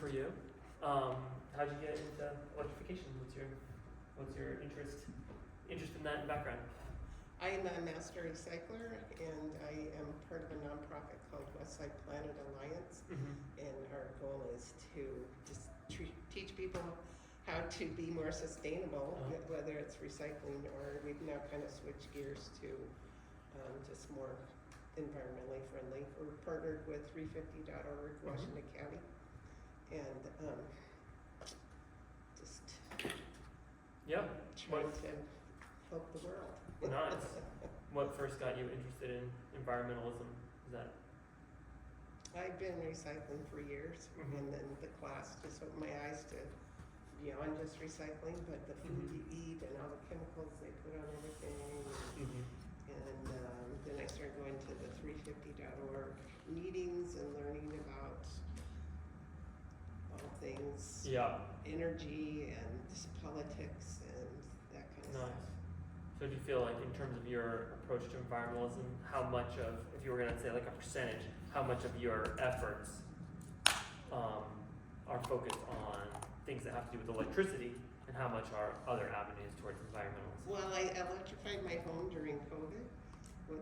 for you. How'd you get into electrification? What's your interest in that and background? I am a master recycler, and I am part of a nonprofit called Westside Planet Alliance. And our goal is to just teach people how to be more sustainable, whether it's recycling or we've now kind of switched gears to just more environmentally friendly. We're partnered with 350.org, Washington County, and just trying to help the world. Nice. What first got you interested in environmentalism? Is that? I've been recycling for years, and then the class just opened my eyes to beyond just recycling, but the food you eat and all the chemicals they put on everything. And then I started going to the 350.org meetings and learning about all things energy and politics and that kind of stuff. So do you feel like in terms of your approach to environmentalism, how much of, if you were going to say like a percentage, how much of your efforts are focused on things that have to do with electricity, and how much are other avenues towards environmentalism? Well, I electrified my home during COVID.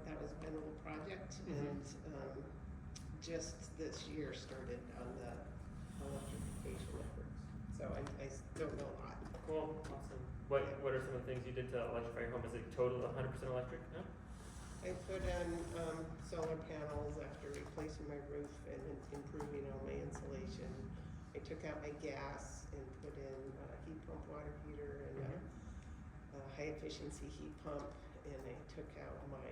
That was my little project, and just this year started on the electrification efforts. So I don't know a lot. Cool, awesome. What are some of the things you did to electrify your home? Is it total 100% electric? No? I put in solar panels after replacing my roof and improving all my insulation. I took out my gas and put in a heat pump water heater and a high efficiency heat pump, and I took out my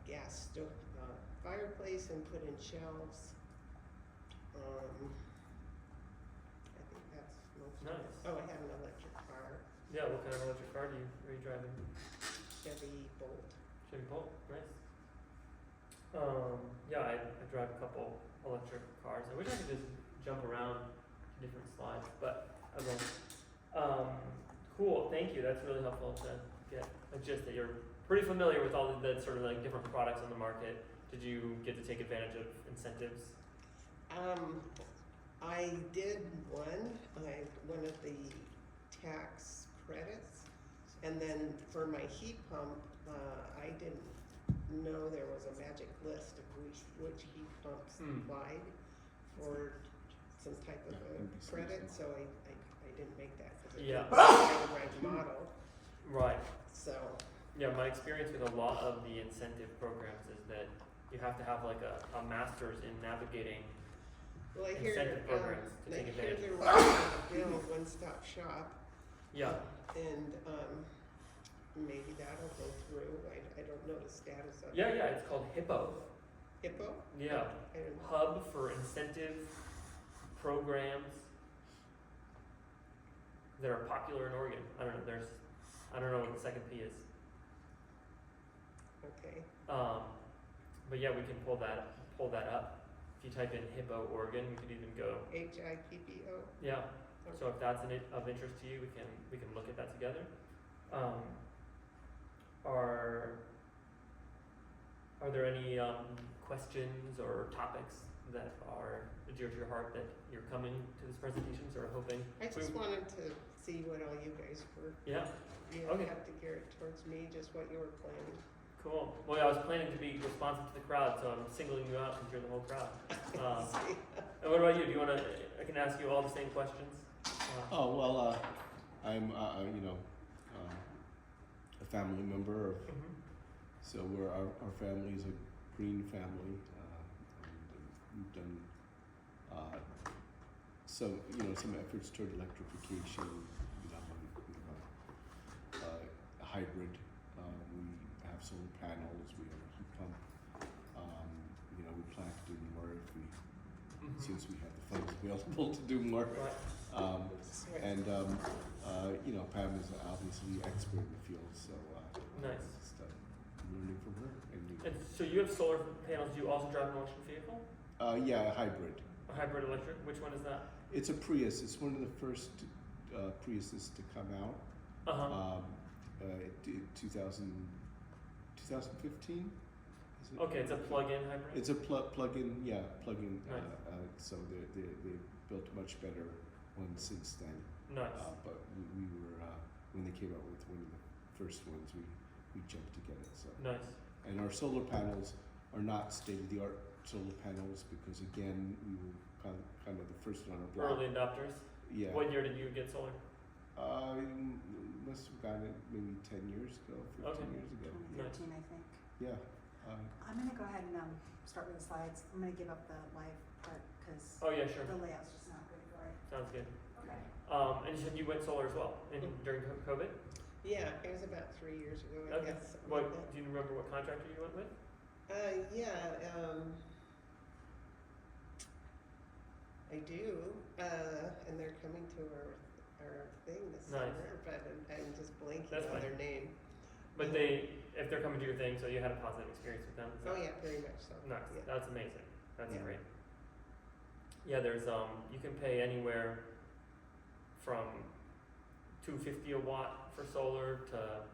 gas stove fireplace and put in shelves. I think that's most. Nice. Oh, I have an electric car. Yeah, what kind of electric car are you driving? Chevy Bolt. Chevy Bolt, nice. I drive a couple electric cars. I wish I could just jump around to different slides, but I won't. Cool, thank you. That's really helpful to get a gist that you're pretty familiar with all the sort of like different products on the market. Did you get to take advantage of incentives? I did one of the tax credits, and then for my heat pump, I didn't know there was a magic list of which heat pumps applied for some type of a credit, so I didn't make that because I didn't have the right model. Right. So. Yeah, my experience with a lot of the incentive programs is that you have to have like a master's in navigating incentive programs to take advantage. They're working on a bill, one-stop shop. Yeah. And maybe that'll go through. I don't know the status of it. Yeah, it's called HIPPO. HIPPO? Yeah. Hub for Incentive Programs that are popular in Oregon. I don't know what the second P is. Okay. But yeah, we can pull that up. If you type in HIPPO Oregon, we could even go HIPPO. Yeah. Okay. So if that's of interest to you, we can look at that together. Are there any questions or topics that are dear to your heart that you're coming to this presentation or hoping? I just wanted to see what all you guys were. Yeah. You don't have to gear it towards me, just what you were planning. Cool. Well, I was planning to be responsive to the crowd, so I'm singling you out since you're the whole crowd. And what about you? I can ask you all the same questions. I'm a family member of. So our family is a green family. We've done some efforts toward electrification. A hybrid. We have solar panels. We have a heat pump. We plan to do more since we have the funds available to do more. Pam is obviously expert in the field, so nice. Just learning from her. And so you have solar panels. Do you also drive an electric vehicle? Yeah, a hybrid. A hybrid electric. Which one is that? It's a Prius. It's one of the first Priuses to come out. 2015 is Is it? Okay, it's a plug-in hybrid? It's a plug-in, yeah, plug-in. Nice. So they built much better ones since then. Nice. But we were when they came out with one of the first ones, we jumped to get it. So. Nice. And our solar panels are not state-of-the-art solar panels because again we were kind of the first on our block. Early adopters? Yeah. What year did you get solar? Must have gotten it maybe 10 years ago, 15 Okay. years ago. 2013, I think. Yeah. I'm gonna go ahead and start with the slides. I'm gonna give up the live part because Oh yeah, sure. the layout's just not good for it. Sounds good. Okay. And you said you went solar as well during COVID? Yeah, it was about 3 years ago, I Okay. guess. something What, like do you remember what contractor you went with? that. I do, and they're coming to our thing this Nice. summer, but I'm just blanking That's on fine. their name. But if they're coming to your thing, so you had a positive experience with them? is Oh that- yeah, very much so. Nice. Yeah. That's amazing. That's Yeah. great. Yeah, there's you can pay anywhere from $250 a watt for solar to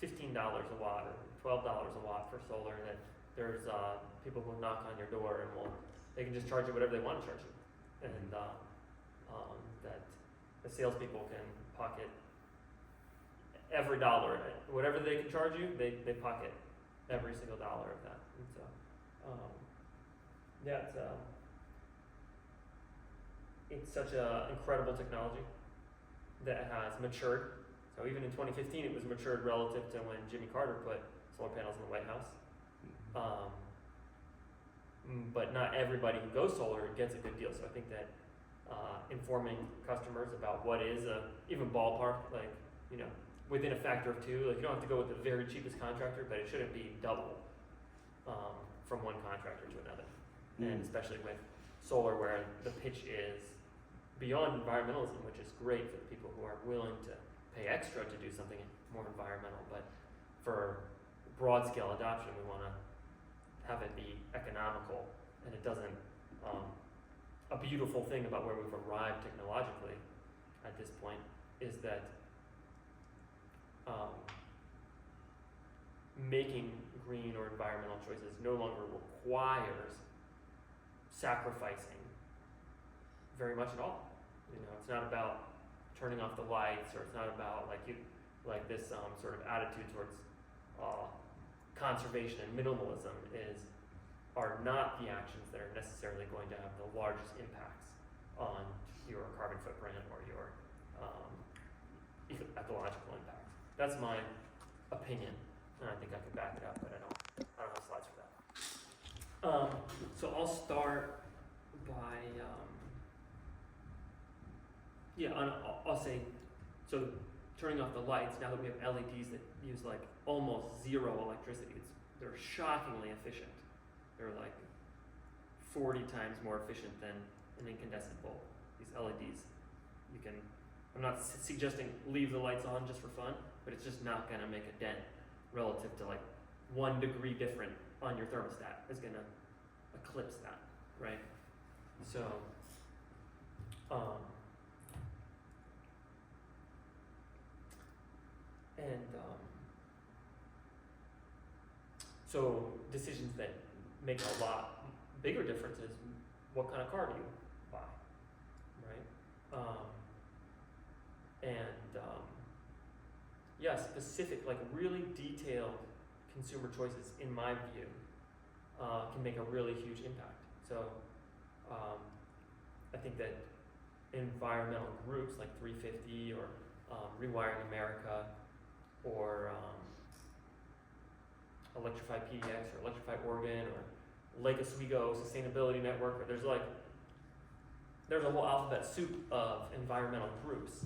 $15 a watt or $12 a watt for solar. And then there's people who knock on your door and they can just charge you whatever they want to charge you, and that the salespeople can pocket every dollar in it. Whatever they can charge you, they pocket every single dollar of that. And so, yeah, it's such an incredible technology that has matured. So even in 2015, it was matured relative to when Jimmy Carter put solar panels in the White House. But not everybody who goes solar gets a good deal. So I think that informing customers about what is even ballpark, like, you know, within a factor of 2, like you don't have to go with the very cheapest contractor, but it shouldn't be double from one contractor to another. And especially with solar where the pitch is beyond environmentalism, which is great for the people who are willing to pay extra to do something more environmental, but for broad scale adoption, we want to have it be economical, and it doesn't, a beautiful thing about where we've arrived technologically at this point is that making green or environmental choices no longer requires sacrificing very much at all. You know, it's not about turning off the lights, or it's not about like this sort of attitude towards conservation and minimalism are not the actions that are necessarily going to have the largest impacts on your carbon footprint or your ecological impact. That's my opinion, and I think I could back it up, but I don't have slides for that. So I'll start by I'll say, so turning off the lights, now that we have LEDs that use like almost zero electricity, they're shockingly efficient. They're like 40 times more efficient than an incandescent bulb. These LEDs, I'm not suggesting leave the lights on just for fun, but it's just not gonna make a dent relative to like 1 degree different on your thermostat is gonna eclipse that, right? So, so decisions that make a lot bigger difference is what kind of car do you buy, right? Yeah, specific, like really detailed consumer choices, in my view, can make a really huge impact. So I think that environmental groups like 350 or Rewiring America or Electrify PDX or Electrify Oregon or Lake Oswego Sustainability Network, or there's a whole alphabet soup of environmental groups,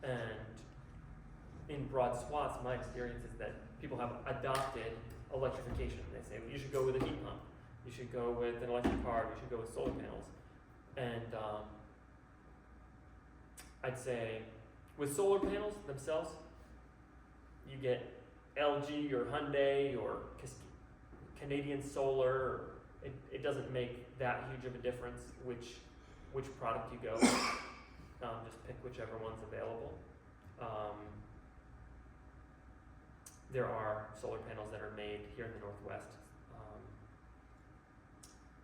and in broad swaths, my experience is that people have adopted electrification. They say, well, you should go with a heat pump, you should go with an electric car, you should go with solar panels. And I'd say with solar panels themselves, you get LG or Hyundai or Canadian Solar. It doesn't make that huge of a difference which product you go with. Just pick whichever one's available. There are solar panels that are made here in the Northwest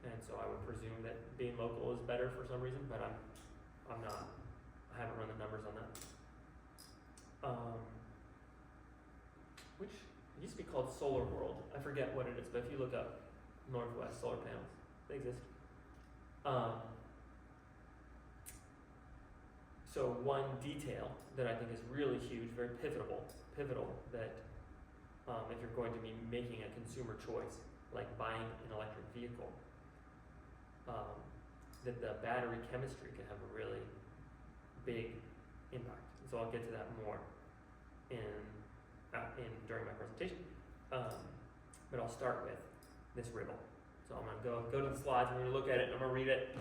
and so I would presume that being local is better for some reason, but I'm not. I haven't run the numbers on that. Which used to be called Solar World. I forget what it is, but if you look up Northwest solar panels, they exist. So one detail that I think is really huge, very pivotal, that if you're going to be making a consumer choice, like buying an electric vehicle, that the battery chemistry can have a really big impact. So I'll get to that more during my presentation. But I'll start with this riddle. So I'm gonna go to the slides. I'm gonna look at it. I'm gonna read it.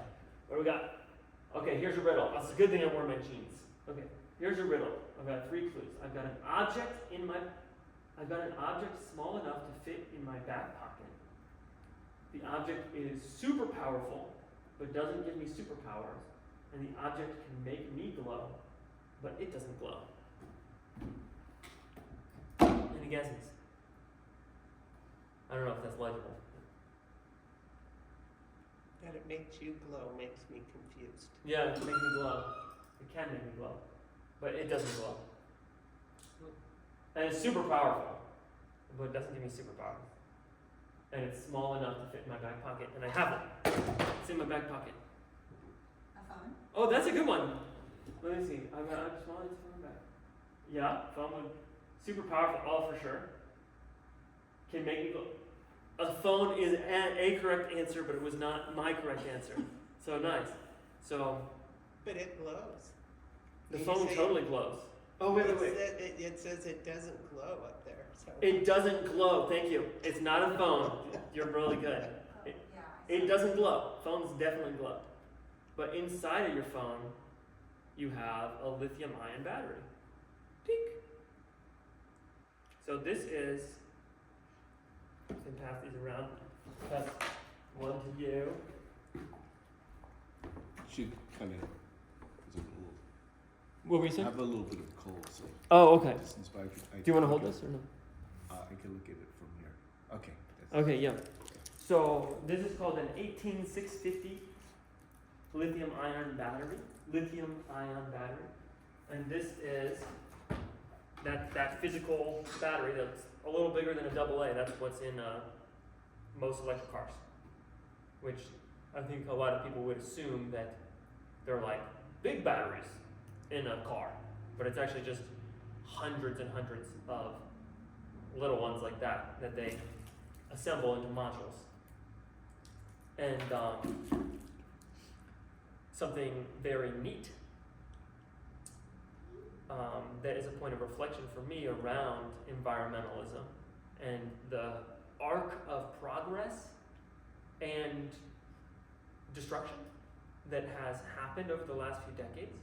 What do we got? Okay, here's a riddle. It's a good thing I wore my jeans. Okay, here's a riddle. I've got 3 clues. I've got an object small enough to fit in my back pocket. The object is super powerful, but doesn't give me superpowers. And the object can make me glow, but it doesn't glow. Any guesses? I don't know if that's legible. That it makes you glow makes me confused. Yeah, it can make me glow. It can make me glow, but it doesn't glow. And it's super powerful, but it doesn't give me superpowers. And it's small enough to fit in my back pocket, and I have it. It's in my back pocket. A phone? Oh, that's a good one. Let me see. I'm small enough to fit in my back. Yeah, phone would super powerful. Oh, for sure. Can make me glow. A phone is a correct answer, but it was not my correct answer. So nice. So But it glows. the You phone say- totally glows. Oh wait. It says it doesn't glow up there. So. It doesn't glow. Thank you. It's not a phone. You're really good. It doesn't glow. Phones definitely glow. But inside of your phone, you have a lithium-ion battery. Tick. So this is. I can pass these around. Pass one to you. She kind of What were you saying? have a little bit of cold, so Oh, okay. since I Do you want to hold this or no? I can look at it from here. Okay. Okay, yeah. So this is called an 18650 lithium-ion battery. And this is that physical battery that's a little bigger than a AA. That's what's in most electric cars. Which I think a lot of people would assume that they're like big batteries in a car, but it's actually just hundreds and hundreds of little ones like that they assemble into modules. And something very neat that is a point of reflection for me around environmentalism and the arc of progress and destruction that has happened over the last few decades.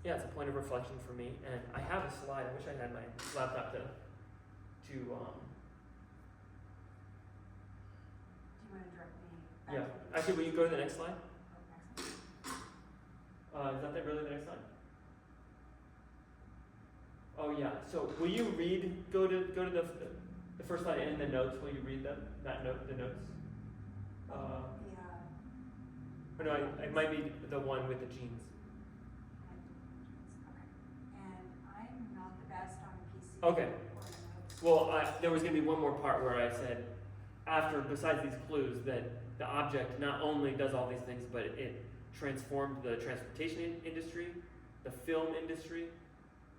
Yeah, it's a point of reflection for me, and I have a slide. I wish I had my laptop to Do you want to direct me back yeah. to the- Actually, will you go to the next slide? Oh, next Is that really the next slide? Oh yeah. So will you go to the first slide and the notes? Will you read them? The notes. Yeah. Or no, it might be the one with the jeans. Okay. And I'm not the best on PC. Okay. or notes. Well, there was going to be one more part where I said, besides these clues, that the object not only does all these things, but it transformed the transportation industry, the film industry,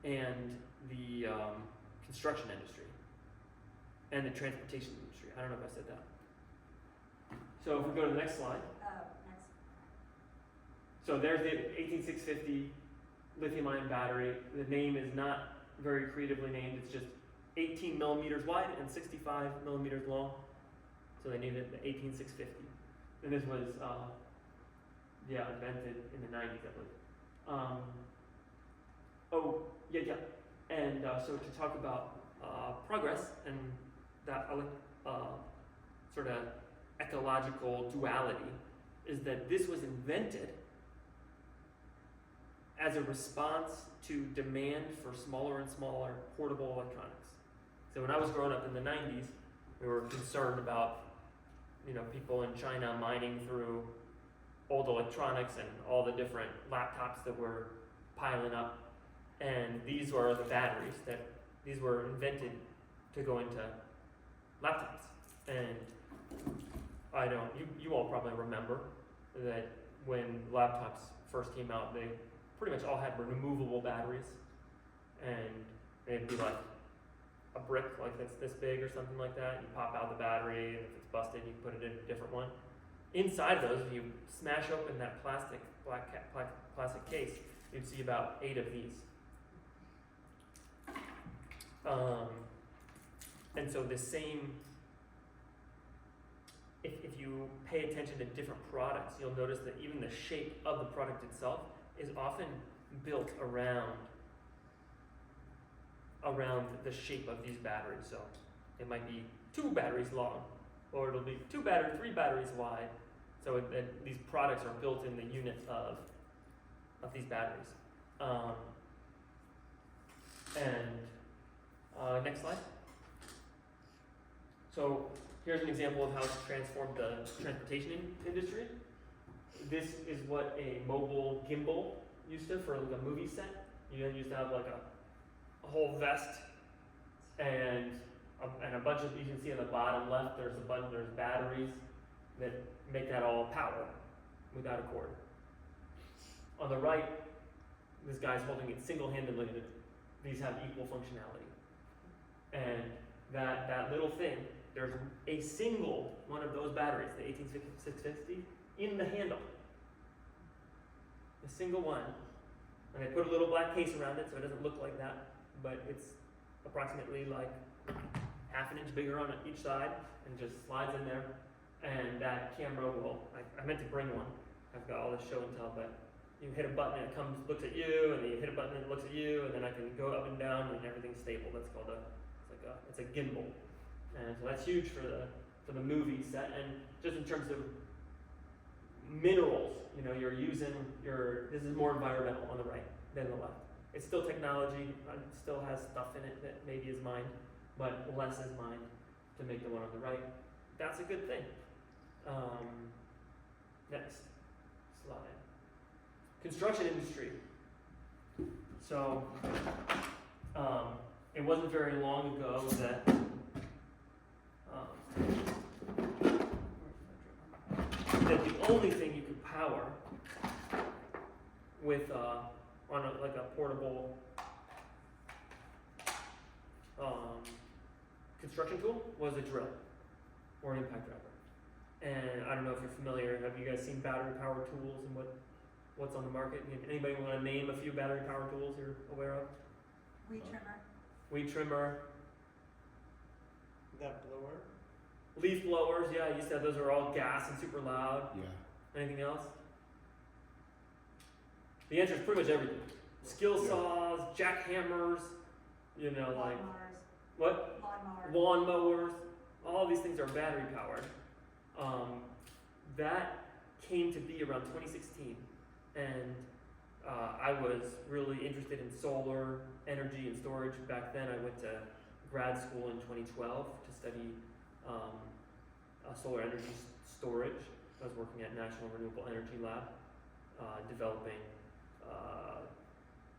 and the construction industry, and the transportation industry. I don't know if I said that. So if we go to the next slide. Next. So there's the 18650 lithium-ion battery. The name is not very creatively named. It's just 18 millimeters wide and 65 millimeters long. So they named it the 18650. And this was, invented in the 90s, I believe. Yeah. And so to talk about progress and that sort of ecological duality is that this was invented as a response to demand for smaller and smaller portable electronics. So when I was growing up in the 90s, We were concerned about, people in China mining through old electronics and all the different laptops that were piling up. And these were the batteries these were invented to go into laptops. And you all probably remember that when laptops first came out, they pretty much all had removable batteries, and they'd be like a brick like this big or something like that. You pop out the battery, and if it's busted, you put it in a different one. Inside those, if you smash open that plastic case, you'd see about 8 of these. And so the same, if you pay attention to different products, you'll notice that even the shape of the product itself is often built around the shape of these batteries. So it might be 2 batteries long, or it'll be 3 batteries wide. So these products are built in the units of these batteries. Next slide. So here's an example of how it's transformed the transportation industry. This is what a mobile gimbal used to for like a movie set. You used to have like a whole vest and a bunch of, you can see on the bottom left, there's batteries that make that all power without a cord. On the right, this guy's holding it single-handedly. These have equal functionality. And that little thing, there's a single one of those batteries, the 18650, in the handle. A single one. And they put a little black case around it so it doesn't look like that, but it's approximately like half an inch bigger on each side and just slides in there. And that camera I meant to bring one. I've got all this show and tell, but you hit a button and it looks at you, and then you hit a button and it looks at you, and then I can go up and down and everything's stable. That's called it's a gimbal. And so that's huge for the movie set. And just in terms of minerals, you're using this is more environmental on the right than the left. It's still technology, it still has stuff in it that maybe is mined, but less is mined to make the one on the right. That's a good thing. Next slide. Construction industry. So, it wasn't very long ago that the only thing you could power with on a portable construction tool was a drill or an impact driver. And I don't know if you're familiar. Have you guys seen battery power tools and what's on the market? Anybody want to name a few battery power tools you're aware of? Weed trimmer. That blower. Leaf blowers, yeah, you said those are all gas and super loud. Yeah. Anything else? The answer is pretty much everything. Skill saws, jackhammers, like what? Lawn mowers. All these things are battery powered. That came to be around 2016, and I was really interested in solar energy and storage. Back then, I went to grad school in 2012 to study solar energy storage. I was working at National Renewable Energy Lab, developing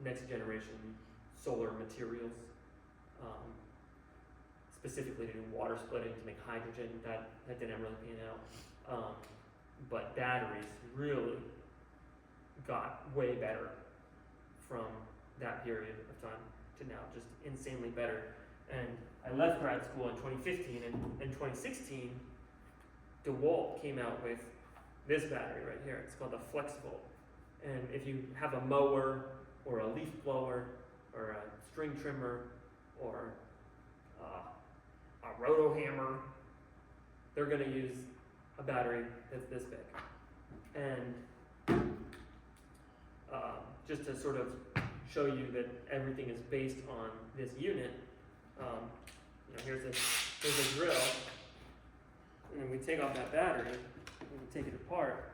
next generation solar materials, specifically to do water splitting to make hydrogen. That didn't really pan out. But batteries really got way better from that period of time to now, just insanely better. And I left grad school in 2015, and in 2016, DeWalt came out with this battery right here. It's called the FlexVolt. And if you have a mower or a leaf blower or a string trimmer or a roto hammer, they're going to use a battery that's this big. And just to sort of show you that everything is based on this unit, here's a drill, and then we take off that battery and we take it apart.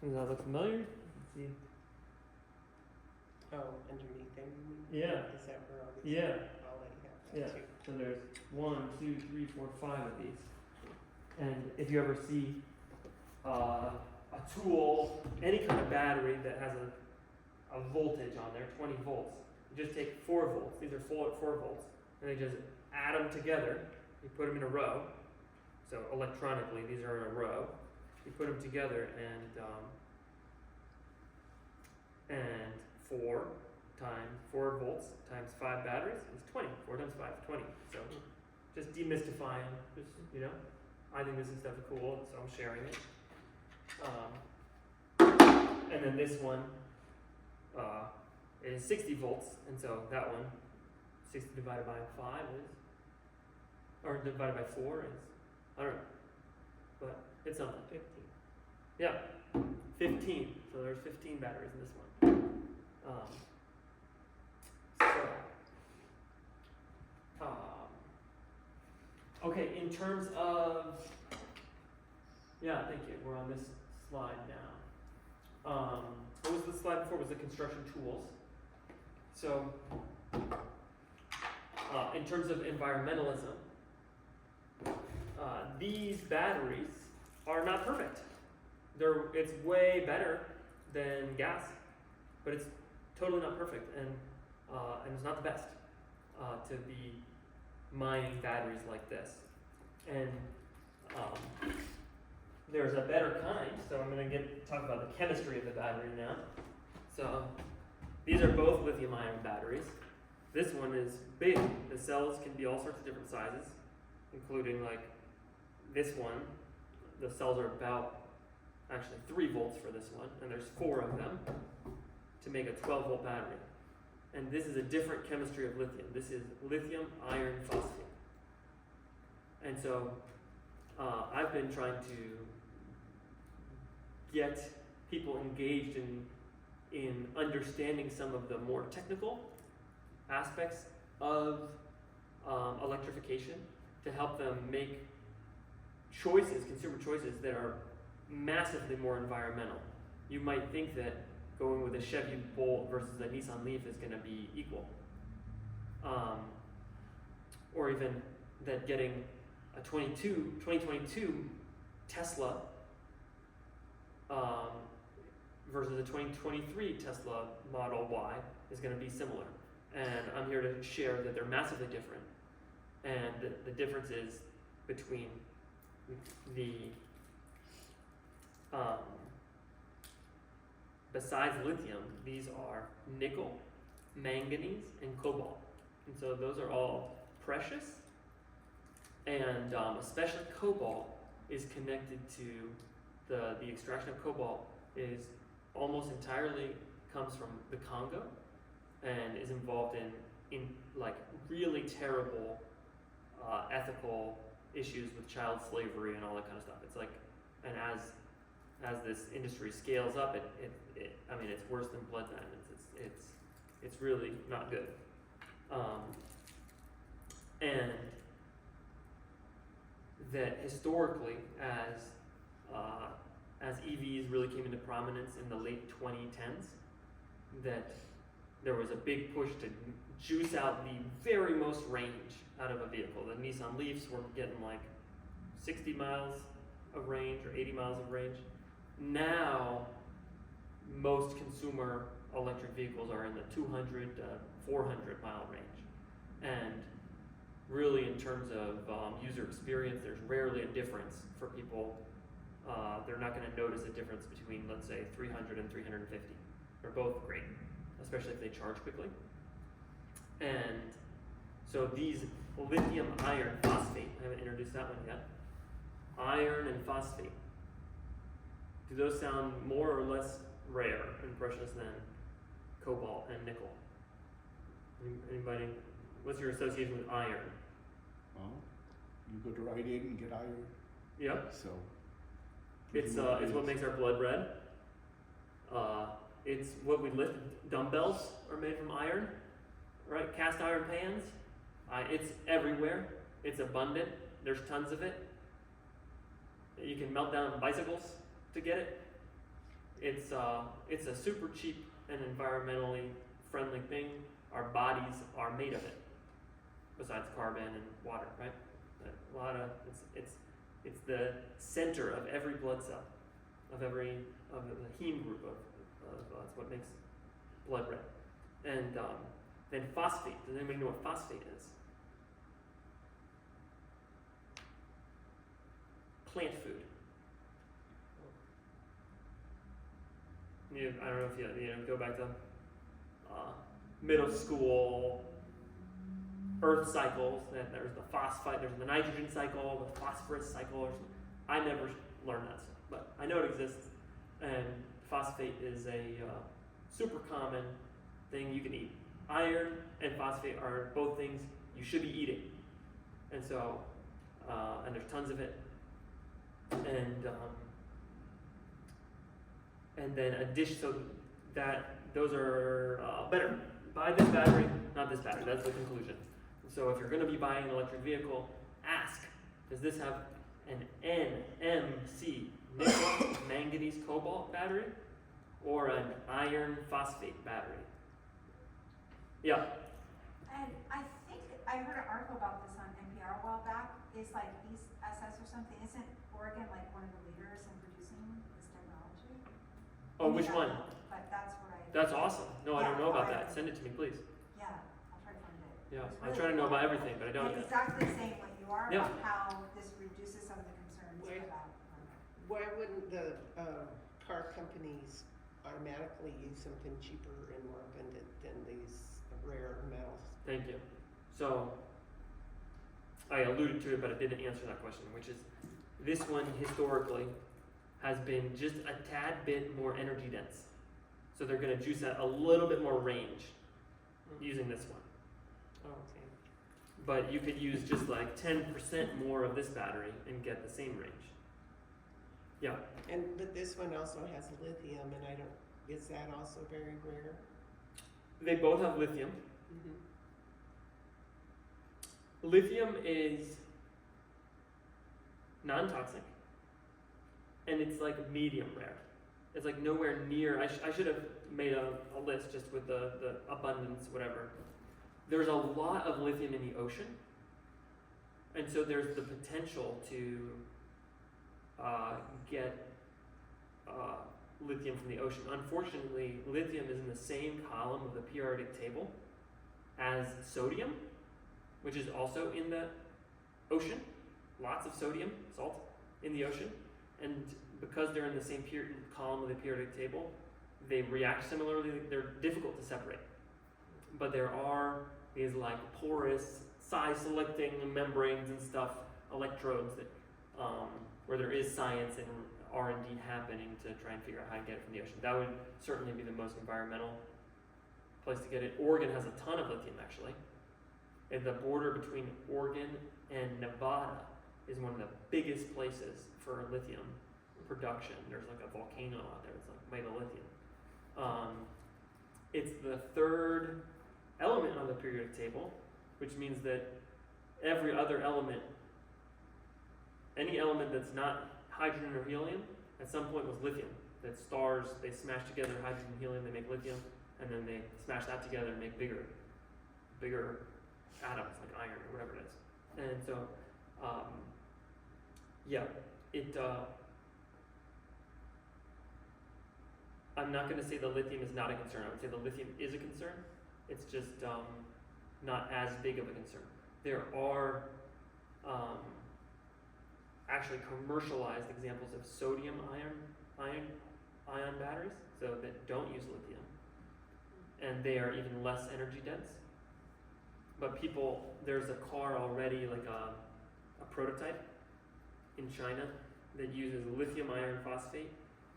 Does that look familiar? Let's see. Oh, underneath there, you mean? Yeah. Is that where all these Yeah. all that you have? Yeah. Two. So there's 1, 2, 3, 4, 5 of these. And if you ever see a tool, any kind of battery that has a voltage on there, 20 volts, you just take 4 volts. These are 4 volts, and they just add them together. You put them in a row. So electronically, these are in a row. You put them together, and 4 volts times 5 batteries is 20. 4 times 5 is 20. So just demystifying, just, you know, I think this stuff is cool, so I'm sharing it. And then this one is 60 volts, and so that one, 60 divided by 5 is, or divided by 4 is, I don't know, but it's something. 15. Yeah, 15. So there's 15 batteries in this one. Okay, in terms of, yeah, thank you. We're on this slide now. What was the slide before? Was the construction tools. So, in terms of environmentalism, these batteries are not perfect. It's way better than gas, but it's totally not perfect, and it's not the best to be mining batteries like this. And there's a better kind, so I'm going to talk about the chemistry of the battery now. So these are both lithium-ion batteries. This one is big. The cells can be all sorts of different sizes, including like this one. The cells are about actually 3 volts for this one, and there's 4 of them to make a 12-volt battery. And this is a different chemistry of lithium. This is lithium iron phosphate. And so I've been trying to get people engaged in understanding some of the more technical aspects of electrification to help them make choices, consumer choices, that are massively more environmental. You might think that going with a Chevy Bolt versus a Nissan Leaf is going to be equal. Or even that getting a 2022 Tesla versus a 2023 Tesla Model Y is going to be similar. And I'm here to share that they're massively different. And the difference is between the besides lithium, these are nickel, manganese, and cobalt. And so those are all precious, and especially cobalt is connected to the extraction of cobalt is almost entirely comes from the Congo and is involved in like really terrible ethical issues with child slavery and all that kind of stuff. It's like, and as this industry scales up, I mean, it's worse than blood diamonds. It's really not good. And that historically, as EVs really came into prominence in the late 2010s, that there was a big push to juice out the very most range out of a vehicle. The Nissan Leafs were getting like 60 miles of range or 80 miles of range. Now, most consumer electric vehicles are in the 200 to 400 mile range. And really, in terms of user experience, there's rarely a difference for people. They're not going to notice a difference between, let's say, 300 and 350. They're both great, especially if they charge quickly. And so these lithium iron phosphate, I haven't introduced that one yet. Iron and phosphate. Do those sound more or less rare and precious than cobalt and nickel? Anybody? What's your association with iron? Well, you go to Rite Aid and get iron. Yep. So It's what makes our blood red. It's what we lift. Dumbbells are made from iron, right? Cast iron pans. It's everywhere. It's abundant. There's tons of it. You can melt down bicycles to get it. It's a super cheap and environmentally friendly thing. Our bodies are made of it. besides carbon and water, right? A lot of it's the center of every blood cell, of the heme group of that's what makes blood red. And then phosphate. Does anybody know what phosphate is? Plant food. I don't know if you go back to middle school earth cycles. That there's the phosphate, there's the nitrogen cycle, the phosphorus cycle. I never learned that stuff, but I know it exists. And phosphate is a super common thing you can eat. Iron and phosphate are both things you should be eating, and so and there's tons of it. And then a dish, so that those are better. Buy this battery, not this battery. That's the conclusion. So if you're going to be buying an electric vehicle, ask: does this have an NMC, nickel manganese cobalt battery, or an iron phosphate battery? Yeah. And I think I heard an article about this on NPR a while back. Is like East SS or something. Isn't Oregon like one of the leaders in producing this technology? Oh, Maybe which I one? don't know, but that's what I. That's awesome. No, I don't Yeah, know about Oregon. that. Send it to me, please. Yeah, I'll try to find it. Yeah, It's I really try to know cool. about everything, but I don't. It's exactly saying what you are Yeah. about how this reduces some of the concerns Wait. about. Why wouldn't the car companies automatically use something cheaper and more abundant than these rare metals? Thank you. So, I alluded to it, but I didn't answer that question, which is this one historically has been just a tad bit more energy dense. So they're going to juice out a little bit more range using this one. Okay. But you could use just like 10% more of this battery and get the same range. Yeah. But this one also has lithium, and is that also very rare? They both have lithium. Mm-hmm. Lithium is non-toxic, and it's like medium rare. It's like nowhere near. I should have made a list just with the abundance, whatever. There's a lot of lithium in the ocean, and so there's the potential to get lithium from the ocean. Unfortunately, lithium is in the same column of the periodic table as sodium, which is also in the ocean. Lots of sodium, salt, in the ocean. And because they're in the same column of the periodic table, they react similarly. They're difficult to separate. But there are these like porous, size-selecting membranes and stuff, electrodes, that where there is science and R&D happening to try and figure out how to get it from the ocean. That would certainly be the most environmental place to get it. Oregon has a ton of lithium, actually. And the border between Oregon and Nevada is one of the biggest places for lithium production. There's like a volcano out there that's like made of lithium. It's the third element on the periodic table, which means that every other element, any element that's not hydrogen or helium, at some point was lithium. That stars, they smash together hydrogen and helium, they make lithium, and then they smash that together and make bigger atoms like iron or whatever it is. And so, I'm not going to say the lithium is not a concern. I would say the lithium is a concern. It's just not as big of a concern. There are actually commercialized examples of sodium ion batteries, so that don't use lithium, and they are even less energy dense. But there's a car already, like a prototype in China that uses lithium iron phosphate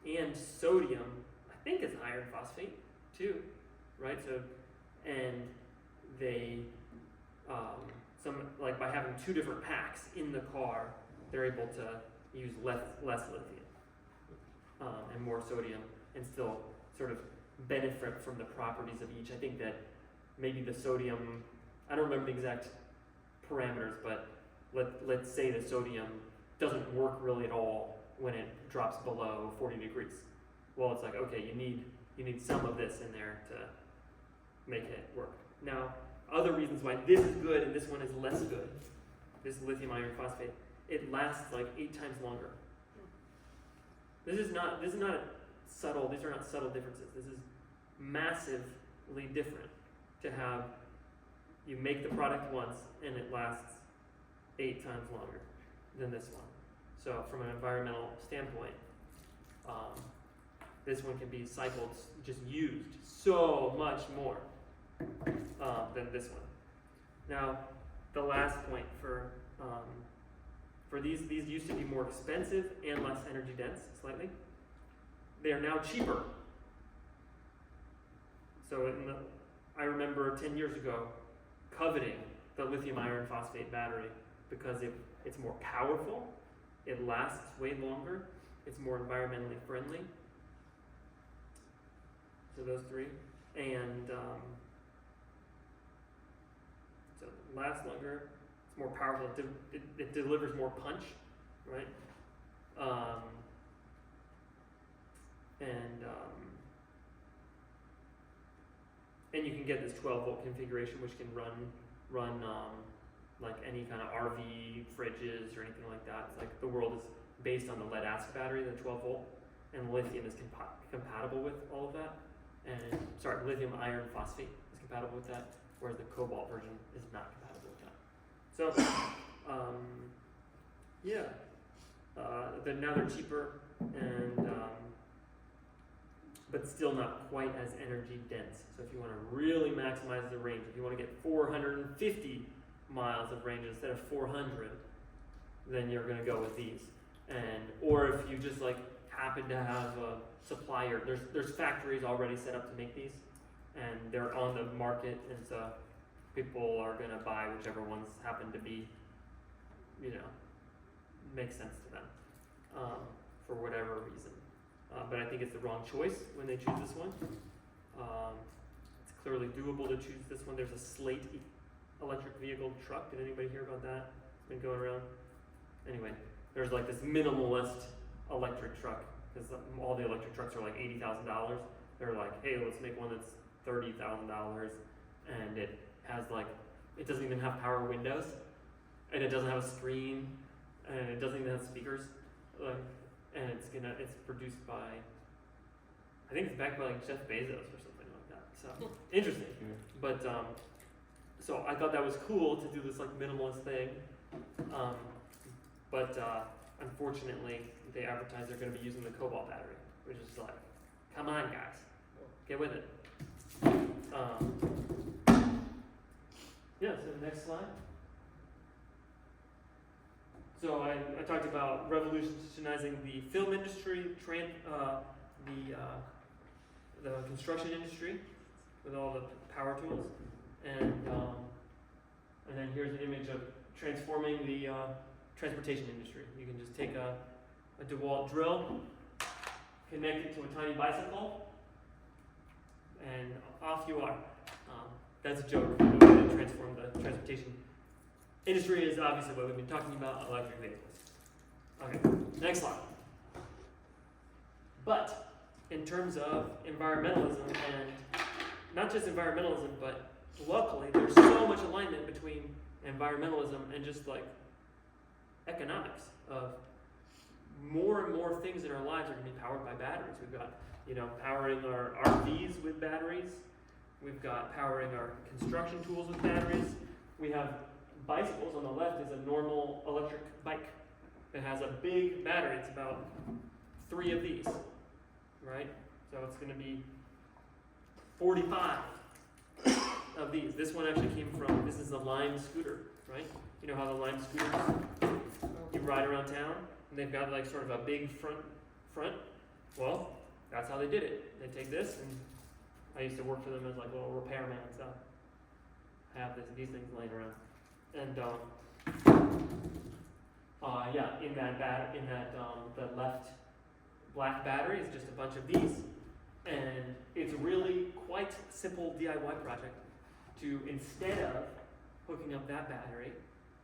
and sodium. I think it's iron phosphate too, right? So, and they by having two different packs in the car, they're able to use less lithium and more sodium, and still sort of benefit from the properties of each. I think that maybe the sodium, I don't remember the exact parameters, but let's say the sodium doesn't work really at all when it drops below 40 degrees. Well, it's like, okay, you need some of this in there to make it work. Now, other reasons why this is good and this one is less good, this lithium iron phosphate, it lasts like 8 times longer. These are not subtle differences. This is massively different to have you make the product once and it lasts 8 times longer than this one. So from an environmental standpoint, this one can be cycled, just used so much more than this one. Now, the last point for these used to be more expensive and less energy dense, slightly. They are now cheaper. So I remember 10 years ago coveting the lithium iron phosphate battery because it's more powerful, it lasts way longer, it's more environmentally friendly. So those three. And so it lasts longer, it's more powerful, it delivers more punch, right? And you can get this 12-volt configuration, which can run like any kind of RV fridges or anything like that. It's like the world is based on the lead acid battery, the 12-volt, and lithium is compatible with all of that. And lithium iron phosphate is compatible with that, whereas the cobalt version is not compatible with that. So, now they're cheaper and but still not quite as energy dense. So if you want to really maximize the range, if you want to get 450 miles of range instead of 400, then you're going to go with these. Or if you just like happen to have a supplier, there's factories already set up to make these, and they're on the market, and so people are going to buy whichever ones happen to be, make sense to them for whatever reason. But I think it's the wrong choice when they choose this one. It's clearly doable to choose this one. There's a Slate electric vehicle truck. Did anybody hear about that? It's been going around. Anyway, there's like this minimalist electric truck, because all the electric trucks are like $80,000. They're like, hey, let's make one that's $30,000, and it has it doesn't even have power windows, and it doesn't have a screen, and it doesn't even have speakers, and it's produced by, I think it's backed by like Jeff Bezos or something like that. So interesting. Yeah. But so I thought that was cool to do this like minimalist thing. But unfortunately, they advertise they're going to be using the cobalt battery, which is like, come on, guys, get with it. So the next slide. So I talked about revolutionizing the film industry, the construction industry with all the power tools, and then here's an image of transforming the transportation industry. You can just take a DeWalt drill, connect it to a tiny bicycle, and off you are. That's a joke. The way to transform the transportation industry is obviously what we've been talking about, electric vehicles. Okay, next slide. But in terms of environmentalism, and not just environmentalism, but luckily there's so much alignment between environmentalism and just like economics of more and more things in our lives are going to be powered by batteries. We've got, powering our RVs with batteries. We've got powering our construction tools with batteries. We have bicycles. On the left is a normal electric bike that has a big battery. It's about 3 of these, right? So it's going to be 45 of these. This one actually came from, this is a Lime scooter, right? You know how the Lime scooters, you ride around town, and they've got like sort of a big front? Well, that's how they did it. They take this, and I used to work for them as like a little repairman and stuff. I have these things laying around. And the left black battery is just a bunch of these, and it's really quite simple DIY project to, instead of hooking up that battery,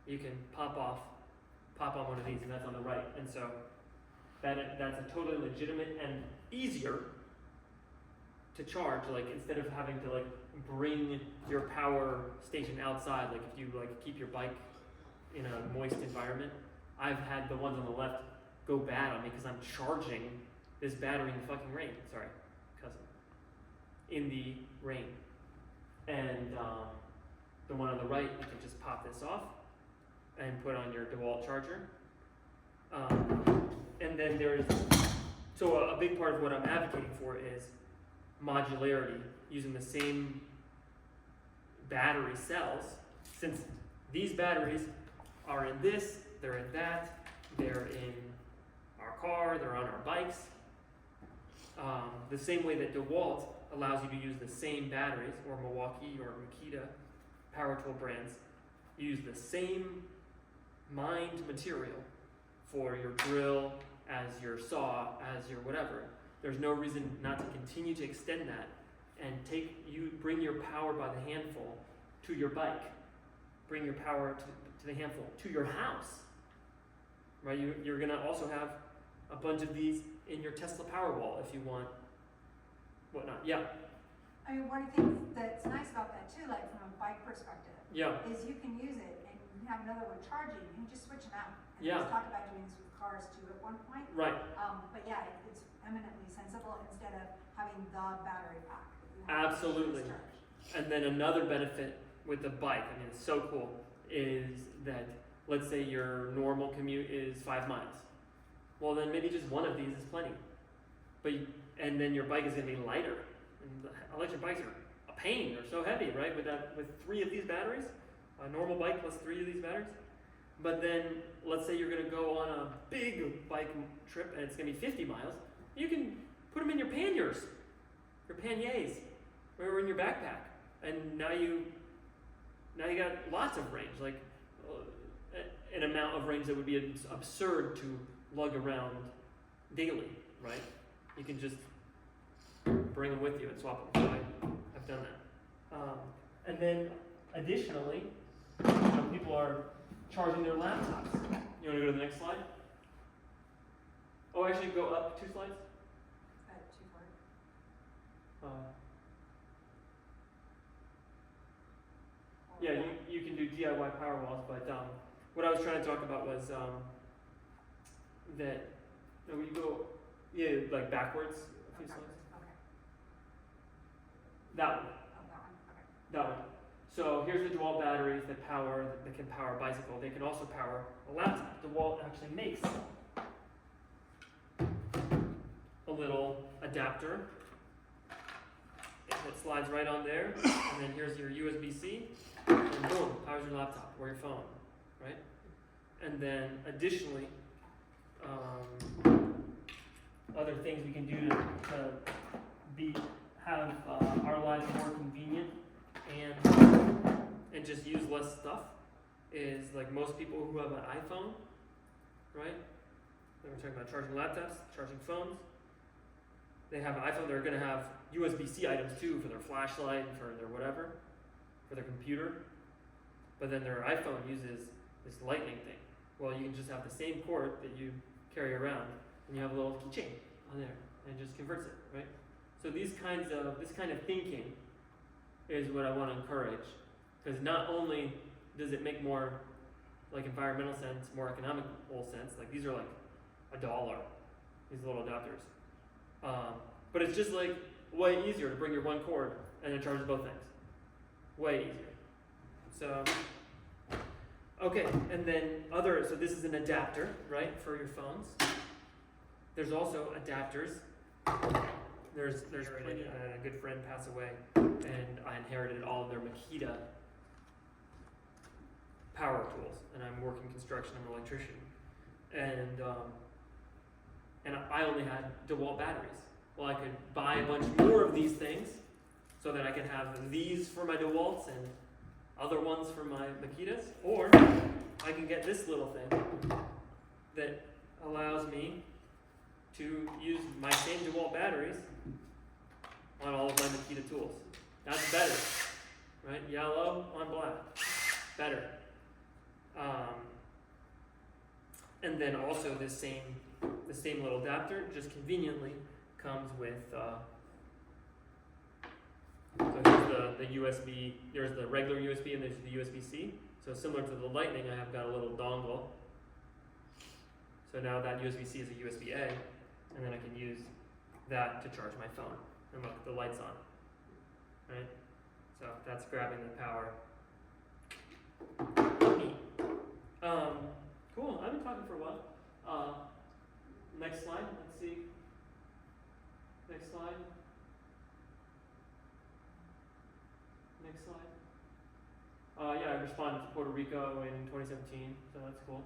you can pop on one of these, and that's on the right. And so that's a totally legitimate and easier to charge, like instead of having to like bring your power station outside, like if you like keep your bike in a moist environment, I've had the ones on the left go bad on me because I'm charging this battery in the fucking rain. Sorry, cousin. In the rain. And the one on the right, you can just pop this off and put on your DeWalt charger. And then there's, so a big part of what I'm advocating for is modularity, using the same battery cells, since these batteries are in this, they're in that, they're in our car, they're on our bikes. The same way that DeWalt allows you to use the same batteries, or Milwaukee or Makita power tool brands, use the same mined material for your drill, as your saw, as your whatever. There's no reason not to continue to extend that and bring your power by the handful to your bike. Bring your power to the handful to your house. Right? You're gonna also have a bunch of these in your Tesla Powerwall if you want whatnot. Yeah. I mean, one of the things that's nice about that too, like from a bike perspective, Yeah. is you can use it and you can have another one charging and you just switch them out. And Yeah. we just talked about doing this with cars too at one point. Right. But yeah, it's eminently sensible instead of having the battery pack that you have. Absolutely. To charge. And then another benefit with the bike, I mean, it's so cool, is that let's say your normal commute is 5 miles. Well, then maybe just one of these is plenty. And then your bike is going to be lighter. And the electric bikes are a pain. They're so heavy, right? With 3 of these batteries, a normal bike plus 3 of these batteries. But then let's say you're going to go on a big bike trip and it's going to be 50 miles. You can put them in your panniers, your panniers, or in your backpack, and now you got lots of range, like an amount of range that would be absurd to lug around daily, right? You can just bring them with you and swap them. So I've done that. And then additionally, people are charging their laptops. You want to go to the next slide? Oh, actually, go up 2 slides. Too far. Yeah, you can do DIY power walls, but what I was trying to talk about was that when you go, like backwards a few slides. Okay. That one. Oh, that one. Okay. That one. So here's the DeWalt batteries that can power a bicycle. They can also power a laptop. DeWalt actually makes a little adapter that slides right on there, and then here's your USB-C, and boom, powers your laptop or your phone, right? And then additionally, other things we can do to have our lives more convenient and just use less stuff is like most people who have an iPhone, right? Then we're talking about charging laptops, charging phones. They have an iPhone, they're gonna have USB-C items too for their flashlight and for their whatever, for their computer. But then their iPhone uses this lightning thing. Well, you can just have the same cord that you carry around and you have a little keychain on there and it just converts it, right? So this kind of thinking is what I want to encourage, because not only does it make more like environmental sense, more economical sense, like these are like $1, these little adapters, but it's just like way easier to bring your one cord and then charge both things, way easier. So okay, and then so this is an adapter, right, for your phones. There's also adapters. There's plenty. I had a good friend pass away, and I inherited all of their Makita power tools, and I'm working construction. I'm an electrician, and I only had DeWalt batteries. Well, I could buy a bunch more of these things, so that I could have these for my DeWalts and other ones for my Makitas, or I can get this little thing that allows me to use my same DeWalt batteries on all of my Makita tools. That's better, right? Yellow on black, better. And then also the same little adapter just conveniently comes with So here's the USB, here's the regular USB, and there's the USB-C. So similar to the Lightning, I have got a little dongle. So now that USB-C is a USB-A, and then I can use that to charge my phone. And look, the light's on, right? So that's grabbing the power. Neat. Cool, I've been talking for a while. Next slide, let's see. Next slide. Next slide. Yeah, I responded to Puerto Rico in 2017, so that's cool.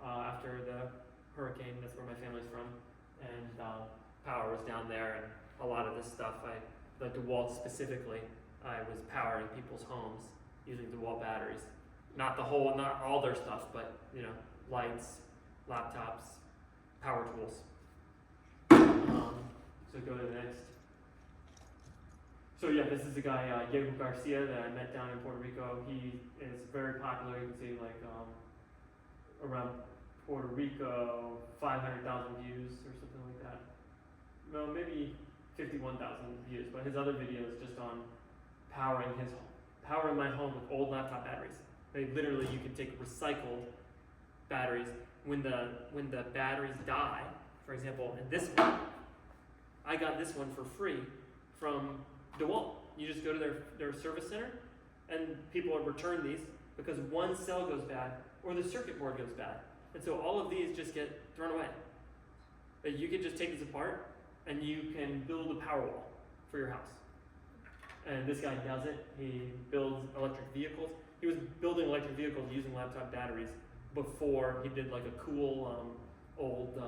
After the hurricane, that's where my family's from, and power was down there, and a lot of this stuff, like DeWalt specifically, I was powering people's homes using DeWalt batteries. Not all their stuff, but lights, laptops, power tools. So go to the next. So yeah, this is the guy, Diego Garcia, that I met down in Puerto Rico. He is very popular. You can see around Puerto Rico, 500,000 views or something like that. No, maybe 51,000 views, but his other videos just on powering my home with old laptop batteries. Literally, you can take recycled batteries. When the batteries die, for example, in this one, I got this one for free from DeWalt. You just go to their service center, and people return these because one cell goes bad or the circuit board goes bad. And so all of these just get thrown away. You can just take this apart and you can build a power wall for your house. And this guy does it. He builds electric vehicles. He was building electric vehicles using laptop batteries before he did like a cool old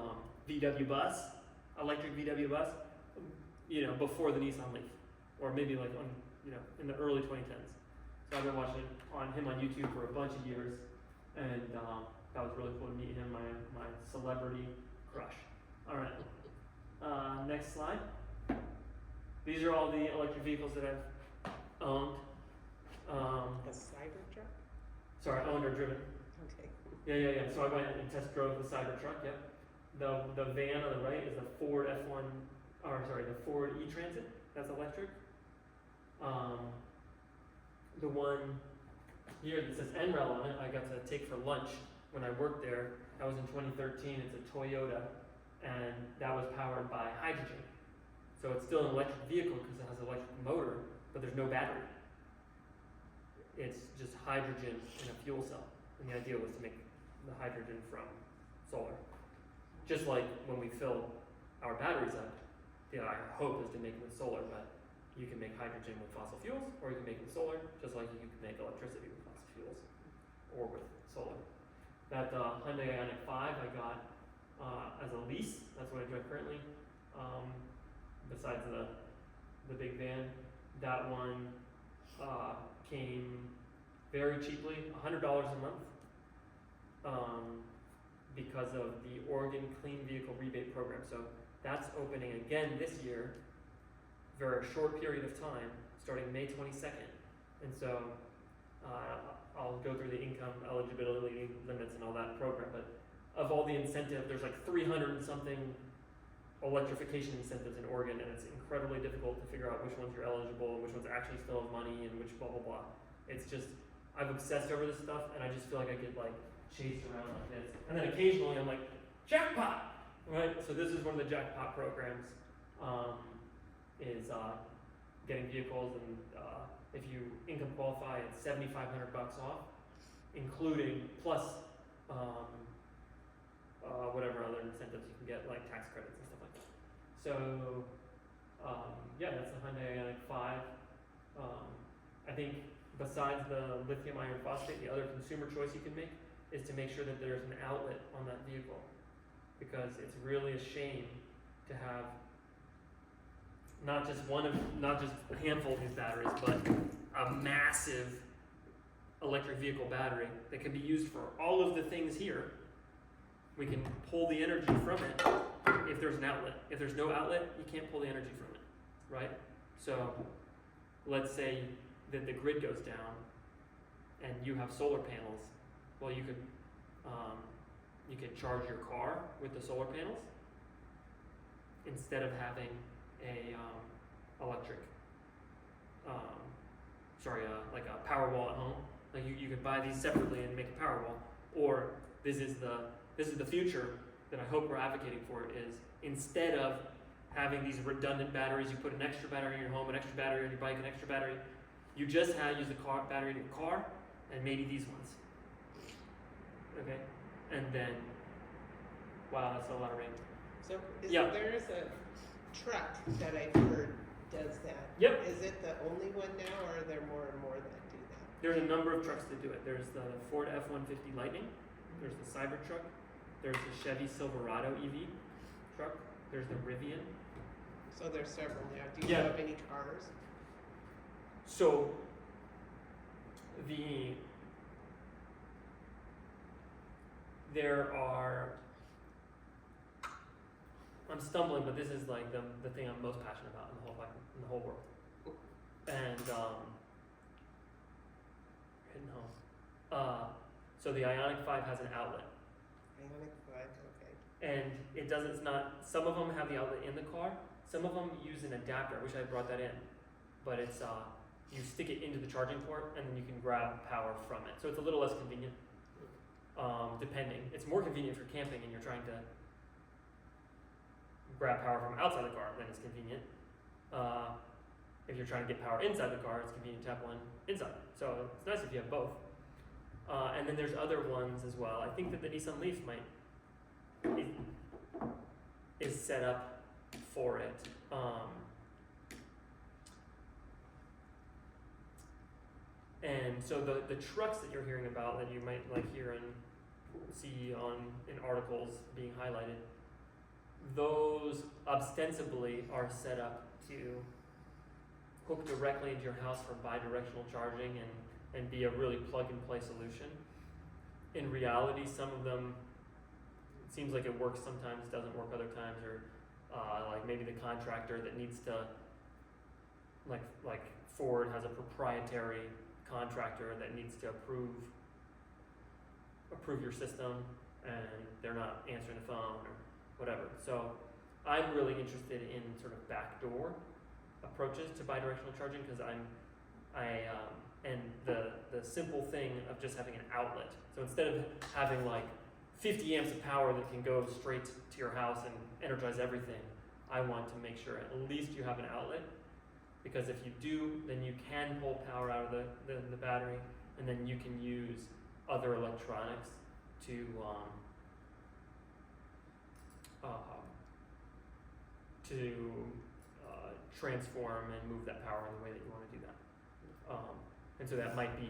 VW bus, electric VW bus, before the Nissan Leaf, or maybe in the early 2010s. So I've been watching him on YouTube for a bunch of years, and that was really cool to meet him, my celebrity crush. All right, next slide. These are all the electric vehicles that I've owned. A Cybertruck? Sorry, owned or driven. Okay. Yeah. So I went and test drove the Cybertruck. Yep. The van on the right is the Ford the Ford E-Transit. That's electric. The one here that says NREL on it, I got to take for lunch when I worked there. That was in 2013. It's a Toyota, and that was powered by hydrogen. So it's still an electric vehicle because it has an electric motor, but there's no battery. It's just hydrogen in a fuel cell. And the idea was to make the hydrogen from solar. Just like when we fill our batteries up, our hope is to make it with solar, but you can make hydrogen with fossil fuels, or you can make it with solar, just like you can make electricity with fossil fuels, or with solar. That Hyundai Ioniq 5 I got as a lease. That's what I drive currently. Besides the big van, that one came very cheaply, $100 a month, because of the Oregon Clean Vehicle Rebate Program. So that's opening again this year for a short period of time, starting May 22nd. And so I'll go through the income eligibility limits and all that program, but of all the incentive, there's like 300 and something electrification incentives in Oregon, and it's incredibly difficult to figure out which ones you're eligible and which ones actually still have money and which blah blah blah. It's just, I've obsessed over this stuff, and I just feel like I get chased around like this. And then occasionally I'm like, jackpot! Right? So this is one of the jackpot programs, is getting vehicles, and if you income qualify, it's $7,500 off, including plus whatever other incentives you can get, like tax credits and stuff like that. So yeah, that's the Hyundai Ioniq 5. I think besides the lithium iron phosphate, the other consumer choice you can make is to make sure that there's an outlet on that vehicle, because it's really a shame to have not just a handful of these batteries, but a massive electric vehicle battery that can be used for all of the things here. We can pull the energy from it if there's an outlet. If there's no outlet, you can't pull the energy from it, right? So let's say that the grid goes down and you have solar panels. Well, you could charge your car with the solar panels instead of having a electric like a power wall at home. Like you could buy these separately and make a power wall, or this is the future that I hope we're advocating for, is instead of having these redundant batteries, you put an extra battery in your home, an extra battery on your bike, an extra battery. You just use the battery in your car, and maybe these ones. Okay, and then, wow, that's a lot of rain. So Yeah. there is a truck that I've heard does that. Yep. Is it the only one now, or are there more and more that do that? There's a number of trucks that do it. There's the Ford F-150 Lightning. There's the Cybertruck. There's the Chevy Silverado EV truck. There's the Rivian. So there's several now. Do you Yeah. know of any cars? So there are, I'm stumbling, but this is like the thing I'm most passionate about in the whole world. And hitting home. So the Ioniq 5 has an outlet, Ioniq 5, okay. and it's not, some of them have the outlet in the car, some of them use an adapter. I wish I had brought that in, but it's you stick it into the charging port and then you can grab power from it. So it's a little less convenient, depending. It's more convenient for camping and you're trying to grab power from outside the car, then it's convenient. If you're trying to get power inside the car, it's convenient to have one inside. So it's nice if you have both. And then there's other ones as well. I think that the Nissan Leaf is set up for it. And so the trucks that you're hearing about, that you might like hear and see in articles being highlighted, those ostensibly are set up to hook directly into your house for bi-directional charging and be a really plug-and-play solution. In reality, some of them, it seems like it works sometimes, doesn't work other times, or like maybe the contractor that needs to, like Ford has a proprietary contractor that needs to approve your system, and they're not answering the phone or whatever. So I'm really interested in sort of backdoor approaches to bidirectional charging, because and the simple thing of just having an outlet. So instead of having like 50 amps of power that can go straight to your house and energize everything, I want to make sure at least you have an outlet, because if you do, then you can pull power out of the battery, and then you can use other electronics to transform and move that power in the way that you want to do that. And so that might be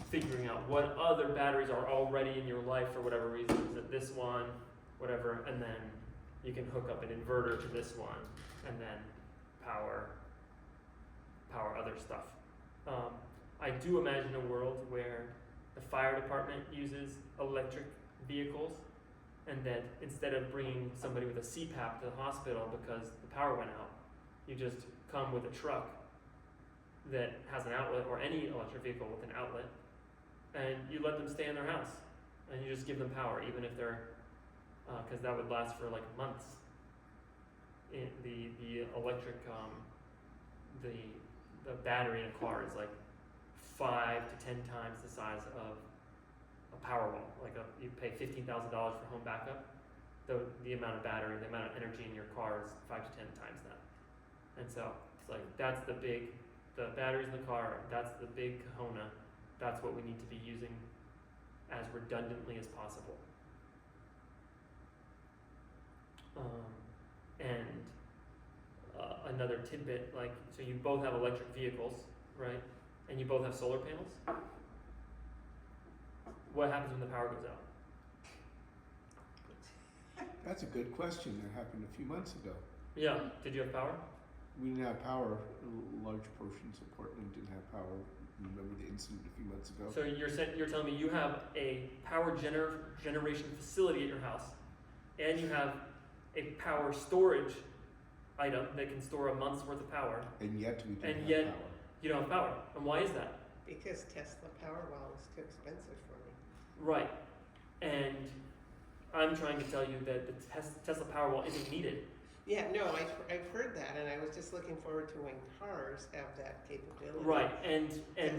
figuring out what other batteries are already in your life for whatever reason. Is it this one, whatever, and then you can hook up an inverter to this one, and then power other stuff. I do imagine a world where the fire department uses electric vehicles, and that instead of bringing somebody with a CPAP to the hospital because the power went out, you just come with a truck that has an outlet, or any electric vehicle with an outlet, and you let them stay in their house, and you just give them power, even if they're, because that would last for like months. The electric, the battery in a car is like 5 to 10 times the size of a Powerwall. Like you pay $15,000 for home backup. The amount of battery, the amount of energy in your car is 5 to 10 times that. And so it's like that's the batteries in the car. That's the big kahuna. That's what we need to be using as redundantly as possible. Another tidbit, like, so you both have electric vehicles, right? And you both have solar panels. What happens when the power goes out? That's a good question. That happened a few months ago. Yeah. Did you have power? We didn't have power. Large portions of Portland didn't have power. Remember the incident a few months ago? So you're telling me you have a power generation facility at your house, and you have a power storage item that can store a month's worth of power, And yet we didn't and have yet power. you don't have power. And why is that? Because Tesla Powerwall is too expensive for me. Right. And I'm trying to tell you that the Tesla Powerwall isn't needed. Yeah, no, I've heard that, and I was just looking forward to when cars have that capability. Right, and Yes,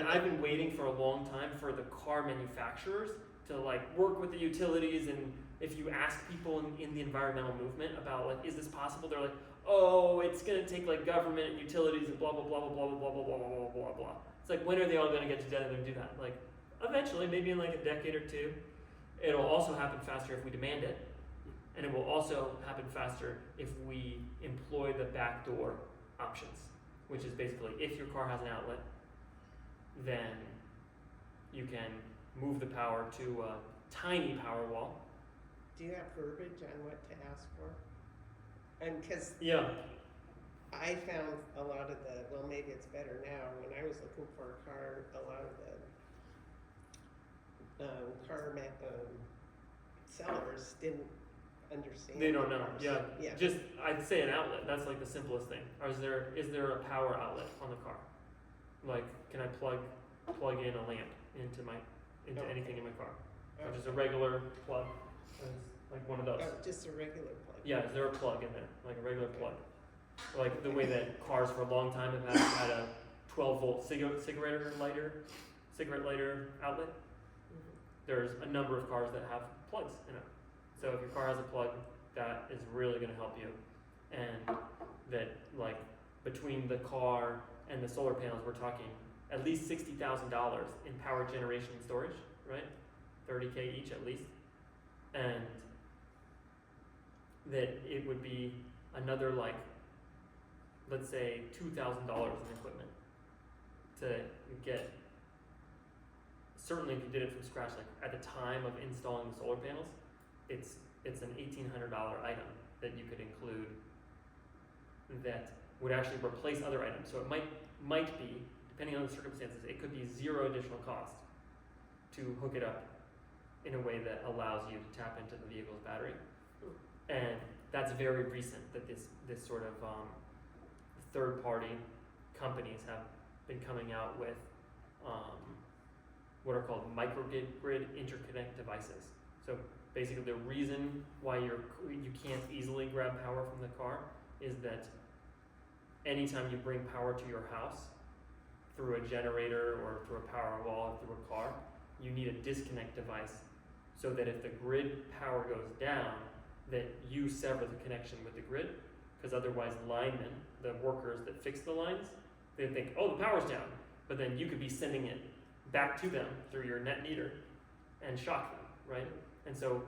I've been waiting for a long time for the car manufacturers to like work with the utilities, and if you ask people in the environmental movement about like, is this possible? They're like, oh, it's gonna take like government and utilities and blah blah blah blah blah blah blah blah blah blah blah blah blah. It's like, when are they all gonna get together and do that? Like, eventually, maybe in like a decade or two. It'll also happen faster if we demand it, and it will also happen faster if we employ the backdoor options, which is basically if your car has an outlet, then you can move the power to a tiny power wall. Do you have verbiage on what to ask for? And because Yeah. I found a lot of the, well, maybe it's better now, when I was looking for a car, a lot of the sellers didn't understand. They don't know. cars. Yeah. Yeah. Just I'd say an outlet. That's like the simplest thing. Or is there a power outlet on the car? Like, can I plug in a lamp into Okay. anything in my car? Or Oh, just a regular plug? Like one of those. oh, just a regular plug. Yeah, is there a plug in there? Like a regular plug? Like the way that cars for a long time have had a 12-volt cigarette lighter outlet. There's a number of cars that have plugs in it. So if your car has a plug, that is really going to help you. And that, like, between the car and the solar panels, we're talking at least $60,000 in power generation and storage, right? $30K each at least. And that it would be another, like, let's say $2,000 in equipment to get. Certainly if you did it from scratch, like at the time of installing the solar panels, it's an $1,800 item that you could include that would actually replace other items. So it might be, depending on the circumstances, it could be zero additional cost to hook it up in a way that allows you to tap into the vehicle's battery. And that's very recent that this sort of third-party companies have been coming out with what are called microgrid interconnect devices. So basically the reason why you can't easily grab power from the car is that anytime you bring power to your house through a generator or through a power wall or through a car, you need a disconnect device so that if the grid power goes down, that you sever the connection with the grid, because otherwise linemen, the workers that fix the lines, they think, oh, the power's down, but then you could be sending it back to them through your net meter and shock them, right? And so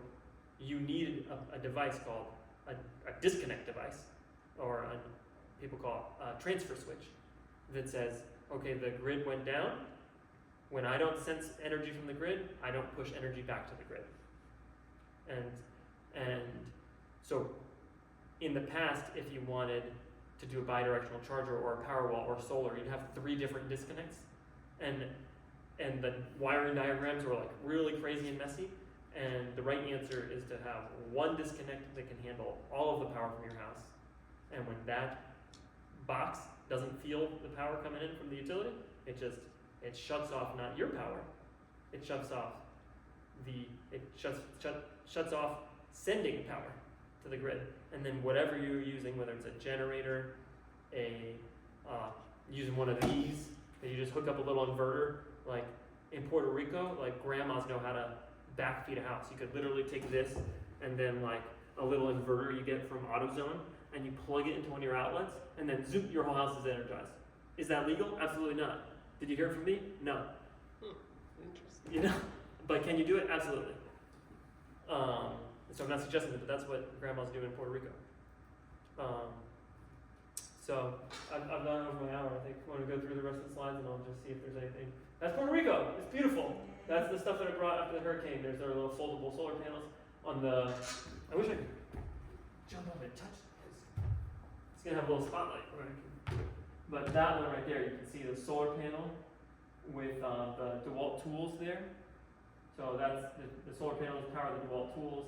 you need a device called a disconnect device, or people call it a transfer switch, that says, okay, the grid went down. When I don't sense energy from the grid, I don't push energy back to the grid. And so in the past, if you wanted to do a bidirectional charger or a power wall or solar, you'd have 3 different disconnects, and the wiring diagrams were like really crazy and messy. And the right answer is to have one disconnect that can handle all of the power from your house. And when that box doesn't feel the power coming in from the utility, it shuts off not your power, it shuts off shuts off sending power to the grid. And then whatever you're using, whether it's a generator, using one of these, that you just hook up a little inverter, like in Puerto Rico, like grandmas know how to backfeed a house. You could literally take this and then like a little inverter you get from AutoZone, and you plug it into one of your outlets, and then zoom, your whole house is energized. Is that legal? Absolutely not. Did you hear it from me? No. Interesting. You know, but can you do it? Absolutely. So I'm not suggesting it, but that's what grandmas do in Puerto Rico. So I've gone over my hour. I think I want to go through the rest of the slides, and I'll just see if there's anything. That's Puerto Rico. It's beautiful. That's the stuff that I brought after the hurricane. There's our little foldable solar panels on the. I wish I could jump up and touch this. It's gonna have a little spotlight. But that one right there, you can see the solar panel with the DeWalt tools there. So that's the solar panels power the DeWalt tools,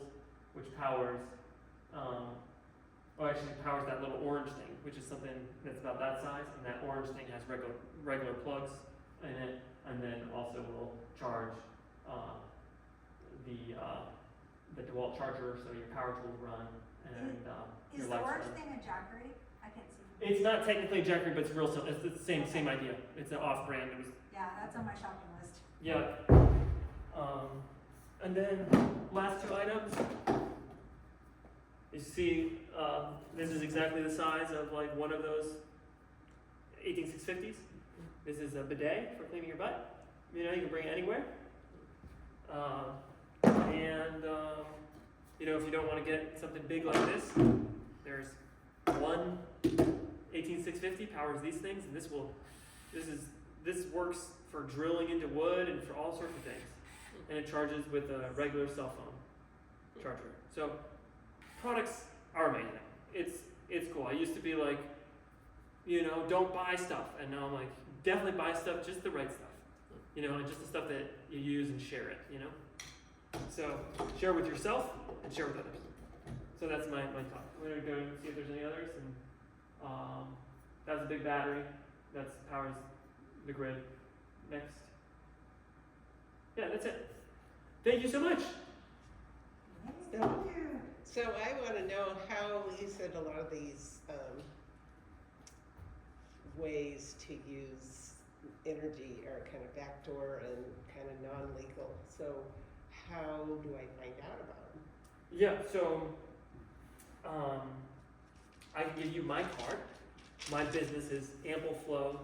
which powers, powers that little orange thing, which is something that's about that size, and that orange thing has regular plugs in it, and then also will charge the DeWalt charger, so your power tool will run and Is your the lights orange run. thing a Jackery? I can't see. It's not technically Jackery, but it's real simple. It's the same idea. It's an off-brand. It was Yeah, that's on my shopping list. yeah. And then last two items. You see, this is exactly the size of like one of those 18650s. This is a bidet for cleaning your butt. You know, you can bring it anywhere. You know, if you don't want to get something big like this, there's one 18650 powers these things, and this works for drilling into wood and for all sorts of things. And it charges with a regular cell phone charger. So products are amazing. It's cool. I used to be like, you know, don't buy stuff, and now I'm like, definitely buy stuff, just the right stuff. You know, and just the stuff that you use and share it, you know? So share with yourself and share with others. So that's my talk. We're gonna go and see if there's any others, and that's a big battery. That powers the grid. Next. Yeah, that's it. Thank you so much. So I want to know how you said a lot of these ways to use energy are kind of backdoor and kind of non-legal. So how do I find out about them? Yeah, so I can give you my card. My business is Ample Flow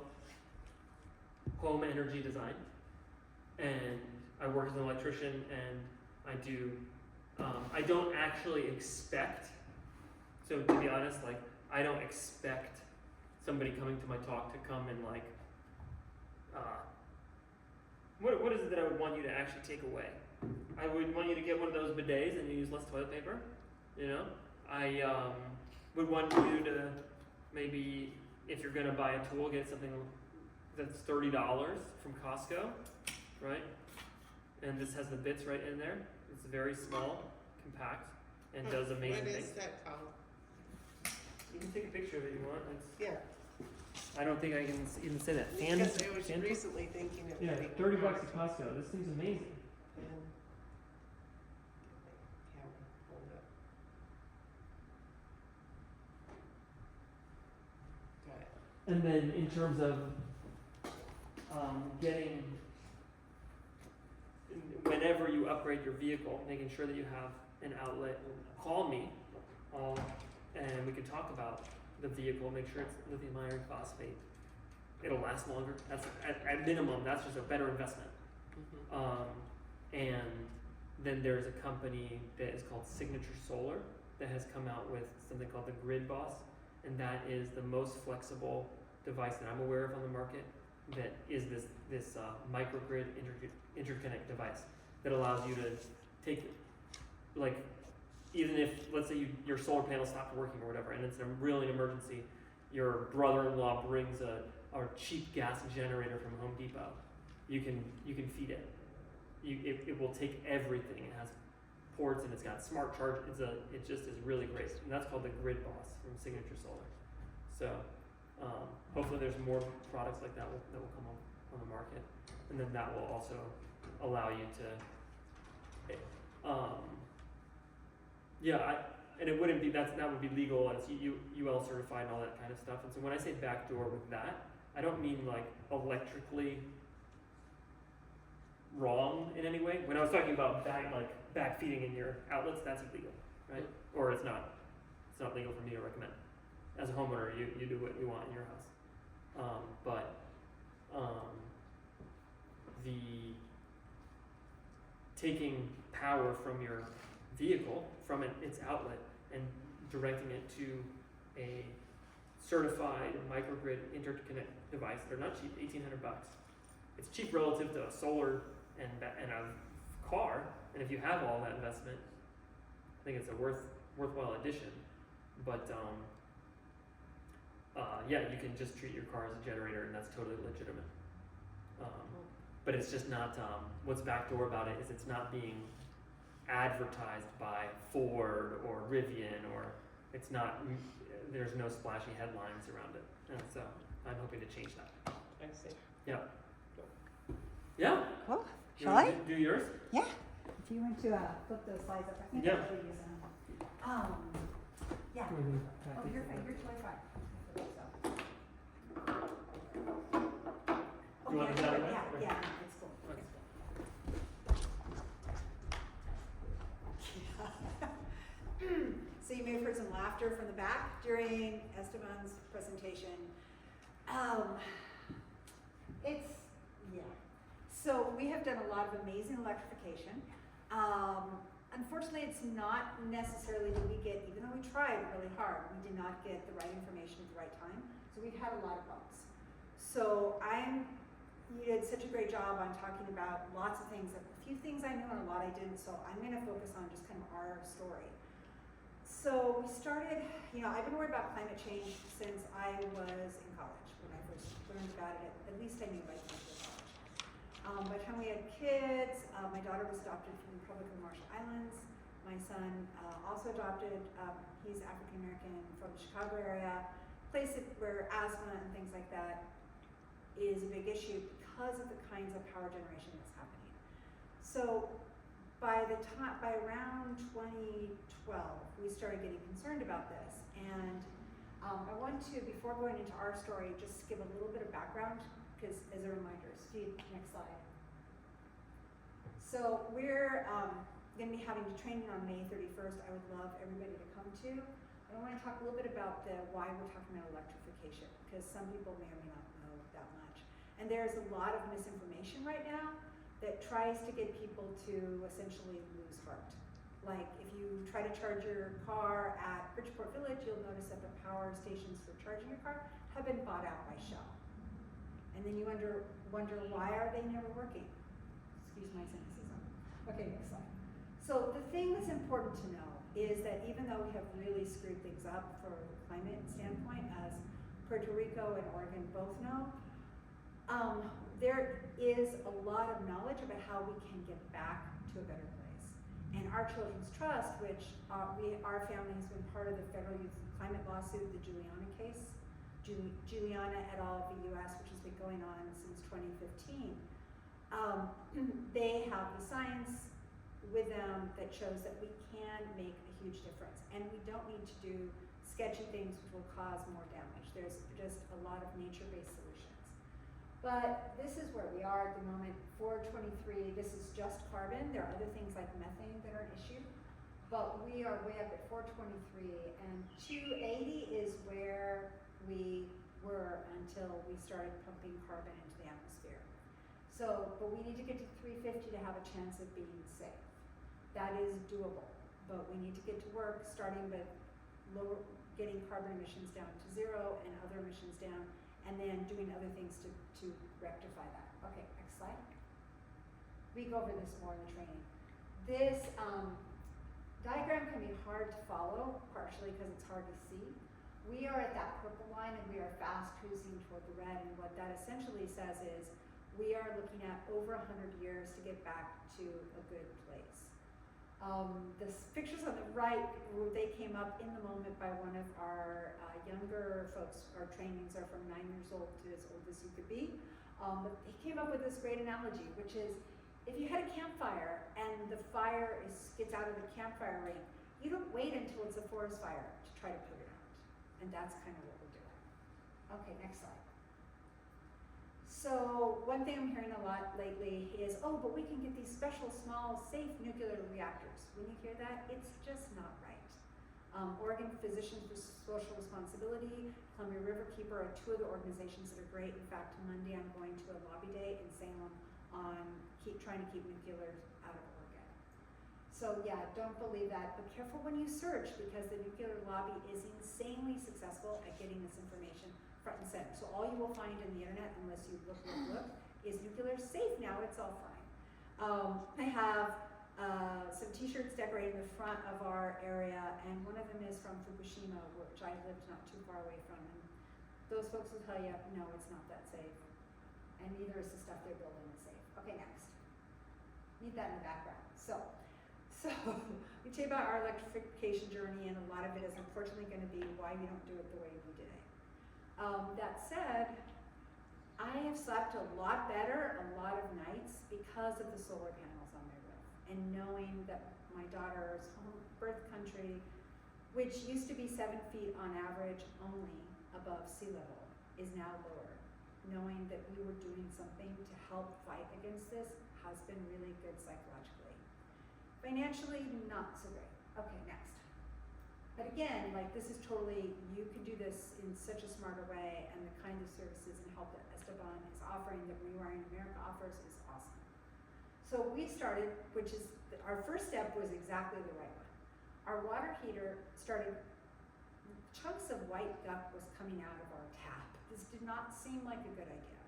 Home Energy Design, and I work as an electrician, and I do. I don't actually expect. So to be honest, like I don't expect somebody coming to my talk to come and like. What is it that I would want you to actually take away? I would want you to get one of those bidets and you use less toilet paper. You know, I would want you to maybe, if you're gonna buy a tool, get something that's $30 from Costco, right? And this has the bits right in there. It's very small, compact, and does amazing What things. is that called? You can take a picture of it if you want. Yeah, I don't think I can even say that. because I was recently thinking of Yeah, getting $30 one. at Costco. This thing's amazing. And camera, hold up. Got it. And then in terms of getting, whenever you upgrade your vehicle, making sure that you have an outlet, call me, and we can talk about the vehicle, make sure it's lithium iron phosphate. It'll last longer. That's at minimum, that's just a better investment. And then there's a company that is called Signature Solar that has come out with something called the Grid Boss, and that is the most flexible device that I'm aware of on the market. That is this microgrid interconnect device that allows you to take, like, even if let's say your solar panel stopped working or whatever, and it's really an emergency, your brother-in-law brings a cheap gas generator from Home Depot. You can feed it. It will take everything. It has ports and it's got smart charge. It just is really great, and that's called the Grid Boss from Signature Solar. So hopefully there's more products like that will come on the market, and then that will also allow you to. And it wouldn't be that would be legal and it's UL certified and all that kind of stuff. And so when I say backdoor with that, I don't mean like electrically wrong in any way. When I was talking about back feeding in your outlets, that's illegal, right? Or it's not legal for me to recommend. As a homeowner, you do what you want in your house. The taking power from your vehicle, from its outlet, and directing it to a certified microgrid interconnect device. They're not cheap, $1,800. It's cheap relative to a solar and a car, and if you have all that investment, I think it's a worthwhile addition. But you can just treat your car as a generator, and that's totally legitimate. But it's just not. What's backdoor about it is it's not being advertised by Ford or Rivian, or it's not. There's no splashy headlines around it, and so I'm hoping to change that. I see. Yeah. Yeah. Cool. You Shall wanna I? do yours? Yeah. If you want to flip those slides up, I think Yeah. I'll show you some. Yeah. Oh, you're fine. You're totally fine. You want it that way? Yeah, Or- yeah, it's cool. Okay. So you may have heard some laughter from the back during Esteban's presentation. Yeah. So we have done a lot of amazing electrification. Unfortunately, it's not necessarily that we get, even though we tried really hard, we did not get the right information at the right time. So we've had a lot of bumps. So you did such a great job on talking about lots of things, a few things I knew and a lot I didn't, so I'm gonna focus on just kind of our story. So we started, I've been worried about climate change since I was in college, when I first learned about it, at least I knew by the time I was in college. By the time we had kids, my daughter was adopted from the Republic of the Marshall Islands. My son also adopted, he's African American from the Chicago area, place where asthma and things like that is a big issue because of the kinds of power generation that's happening. So by around 2012, we started getting concerned about this. And I want to, before going into our story, just give a little bit of background, because as a reminder, Steve, next slide. So we're gonna be having a training on May 31st. I would love everybody to come to. I want to talk a little bit about why we're talking about electrification, because some people may or may not know that much. And there's a lot of misinformation right now that tries to get people to essentially lose heart. Like if you try to charge your car at Bridgeport Village, you'll notice that the power stations for charging your car have been bought out by Shell. And then you wonder why are they never working? Excuse my cynicism. Okay, next slide. So the thing that's important to know is that even though we have really screwed things up from a climate standpoint, as Puerto Rico and Oregon both know, there is a lot of knowledge about how we can get back to a better place. And our Children's Trust, which our family has been part of the federal youth climate lawsuit, the Juliana case, Juliana et al. of the US, which has been going on since 2015, they have the science with them that shows that we can make a huge difference. And we don't need to do sketchy things which will cause more damage. There's just a lot of nature-based solutions. But this is where we are at the moment. 423, this is just carbon. There are other things like methane that are an issue. But we are way up at 423, and 280 is where we were until we started pumping carbon into the atmosphere. So, but we need to get to 350 to have a chance of being safe. That is doable, but we need to get to work starting with getting carbon emissions down to 0 and other emissions down, and then doing other things to rectify that. Okay, next slide. We go over this more in the training. This diagram can be hard to follow, partially because it's hard to see. We are at that purple line and we are fast cruising toward the red, and what that essentially says is we are looking at over 100 years to get back to a good place. The pictures on the right, they came up in the moment by one of our younger folks. Our trainings are from 9 years old to as old as you could be. But he came up with this great analogy, which is if you had a campfire and the fire gets out of the campfire ring, you don't wait until it's a forest fire to try to put it out. And that's kind of what we're doing. Okay, next slide. So one thing I'm hearing a lot lately is, oh, but we can get these special, small, safe nuclear reactors. When you hear that, it's just not right. Oregon Physicians for Social Responsibility, Columbia Riverkeeper are two of the organizations that are great. In fact, Monday I'm going to a lobby day in Salem on trying to keep nuclear out of Oregon. So yeah, don't believe that, but careful when you search, because the nuclear lobby is insanely successful at getting this information front and center. So all you will find in the internet, unless you look, is nuclear safe now, it's all fine. I have some t-shirts decorating the front of our area, and one of them is from Fukushima, which I lived not too far away from. And those folks will tell you, no, it's not that safe. And neither is the stuff they're building is safe. Okay, next. Need that in the background. So we tell you about our electrification journey, and a lot of it is unfortunately going to be why we don't do it the way we did it. That said, I have slept a lot better a lot of nights because of the solar panels on my roof. and knowing that my daughter's home birth country, which used to be 7 feet on average only above sea level, is now lower. Knowing that we were doing something to help fight against this has been really good psychologically. Financially, not so great. Okay, next. But again, like this is totally, you can do this in such a smarter way, and the kind of services and help that Esteban is offering, that Rewiring America offers, is awesome. So we started, which is, our first step was exactly the right one. Our water heater started, chunks of white duct was coming out of our tap. This did not seem like a good idea.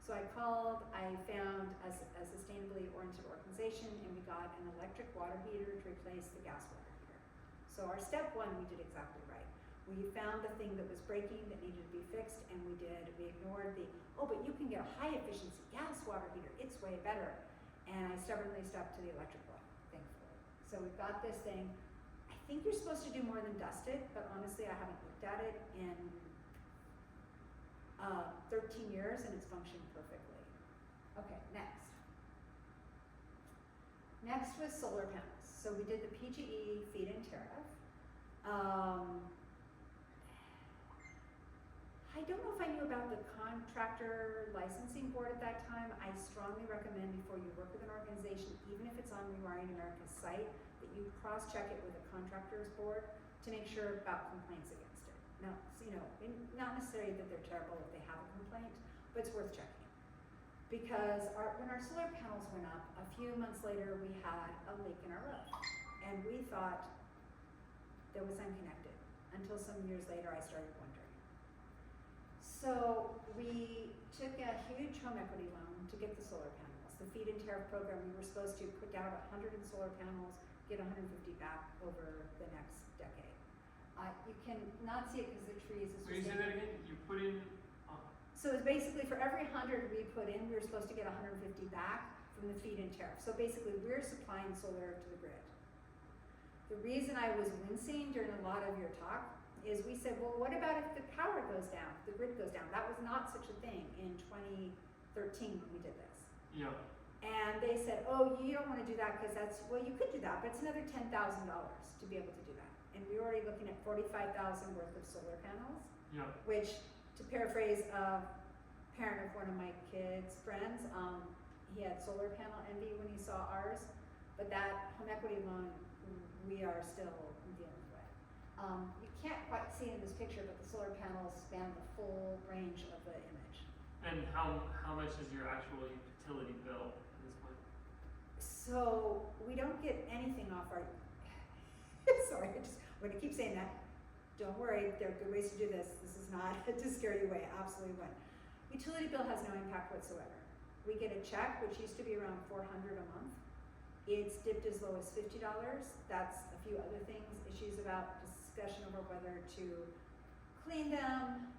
So I called, I found a sustainably oriented organization, and we got an electric water heater to replace the gas water heater. So our step one, we did exactly right. We found the thing that was breaking that needed to be fixed, and we ignored the, oh, but you can get a high efficiency gas water heater, it's way better. And I stubbornly stuck to the electric one, thankfully. So we've got this thing. I think you're supposed to do more than dust it, but honestly, I haven't looked at it in 13 years, and it's functioned perfectly. Okay, next. Next was solar panels. So we did the PGE feed-in tariff. I don't know if I knew about the contractor licensing board at that time. I strongly recommend before you work with an organization, even if it's on Rewiring America's site, that you cross-check it with a contractors board to make sure about complaints against it. Now, not necessarily that they're terrible if they have a complaint, but it's worth checking. Because when our solar panels went up, a few months later we had a leak in our roof. And we thought that was unconnected, until some years later I started wondering. So we took a huge home equity loan to get the solar panels. The feed-in tariff program, we were supposed to put down 100 solar panels, get 150 back over the next decade. You can not see it because the trees is. Will you say that again? You put in. So it's basically for every 100 we put in, we were supposed to get 150 back from the feed-in tariff. So basically, we're supplying solar to the grid. The reason I was wincing during a lot of your talk is we said, well, what about if the power goes down, if the grid goes down? That was not such a thing in 2013 when we did this. Yeah. And they said, oh, you don't want to do that because that's, well, you could do that, but it's another $10,000 to be able to do that. And we were already looking at 45,000 worth of solar panels, Yeah. which, to paraphrase a parent of one of my kids' friends, he had solar panel envy when he saw ours, but that home equity loan, we are still dealing with. You can't quite see it in this picture, but the solar panels span the full range of the image. And how much is your actual utility bill at this point? So we don't get anything off our, sorry, I'm gonna keep saying that. Don't worry, there are good ways to do this. This is not to scare you away, absolutely won't. Utility bill has no impact whatsoever. We get a check, which used to be around $400 a month. It's dipped as low as $50. That's a few other things, issues about discussion over whether to clean them.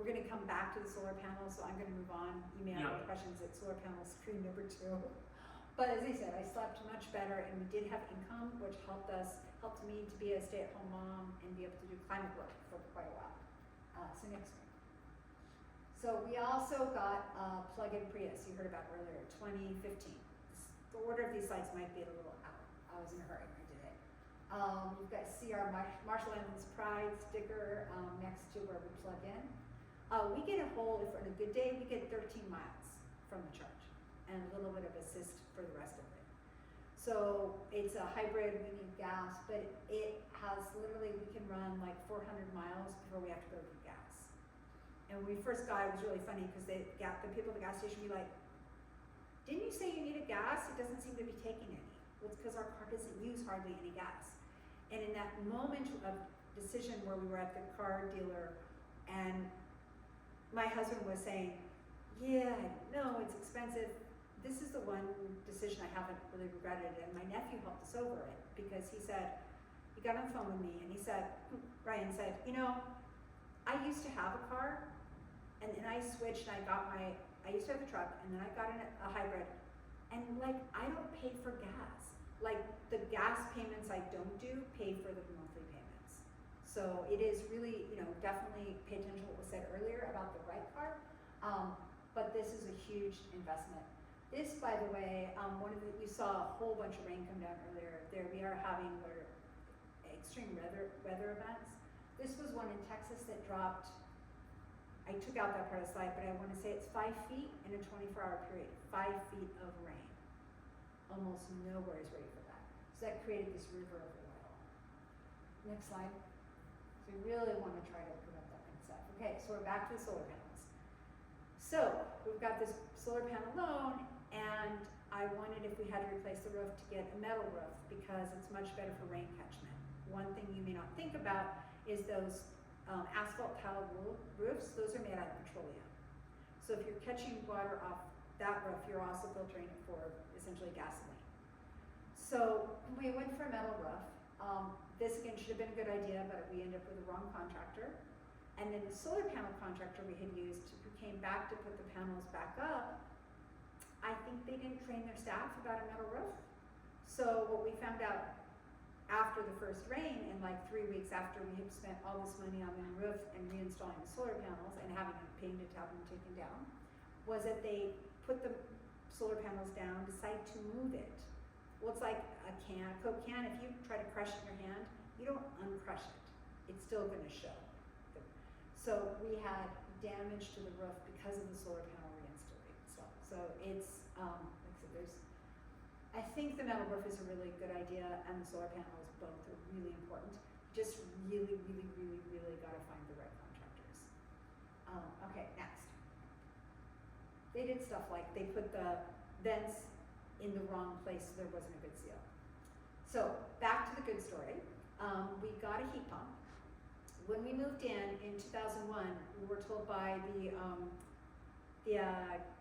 We're gonna come back to the solar panels, so I'm gonna move on, email questions at solar panel screen number 2. But as I said, I slept much better, and we did have income, which helped me to be a stay-at-home mom and be able to do climate work for quite a while. So next one. So we also got a plug-in Prius you heard about earlier, 2015. The order of these slides might be a little out. I was in a hurry when I did it. You've got CR Marshall Islands Pride sticker next to where we plug in. We get if on a good day, we get 13 miles from the charge, and a little bit of assist for the rest of it. So it's a hybrid, we need gas, but it has literally, we can run like 400 miles before we have to go to gas. And when we first got it, was really funny because the people at the gas station would be like, didn't you say you needed gas? It doesn't seem to be taking any. Well, it's because our car doesn't use hardly any gas. And in that moment of decision where we were at the car dealer and my husband was saying, yeah, I know it's expensive. This is the one decision I haven't really regretted, and my nephew helped us over it because he got on the phone with me and Ryan said, I used to have a car, and then I switched and I used to have a truck, and then I got a hybrid, and I don't pay for gas. The gas payments I don't do pay for the monthly payments. So it is really, definitely pay attention to what was said earlier about the right car, but this is a huge investment. This, by the way, we saw a whole bunch of rain come down earlier. There we are having extreme weather events. This was one in Texas that dropped, I took out that part of the slide, but I want to say it's 5 feet in a 24-hour period. 5 feet of rain. Almost nowhere is ready for that. So that created this river of oil. Next slide. So we really want to try to prevent that kind of stuff. Okay, so we're back to the solar panels. So we've got this solar panel loan, and I wanted, if we had to replace the roof, to get a metal roof because it's much better for rain catchment. One thing you may not think about is those asphalt tile roofs, those are made out of petroleum. So if you're catching water off that roof, you're also filtering it for essentially gasoline. So we went for a metal roof. This again should have been a good idea, but we ended up with the wrong contractor. And then the solar panel contractor we had used, who came back to put the panels back up, I think they didn't train their staff about a metal roof. So what we found out after the first rain, and like 3 weeks after we had spent all this money on the roof and reinstalling the solar panels and having them painted to have them taken down, was that they put the solar panels down, decided to move it. Well, it's like a Coke can. If you try to crush it in your hand, you don't uncrush it. It's still going to show. So we had damage to the roof because of the solar panel reinstallation. So it's, like I said, I think the metal roof is a really good idea, and the solar panels both are really important. Just really, really, really, really got to find the right contractors. Okay, next. They did stuff like they put the vents in the wrong place, so there wasn't a good seal. So back to the good story. We got a heat pump. When we moved in 2001, we were told by the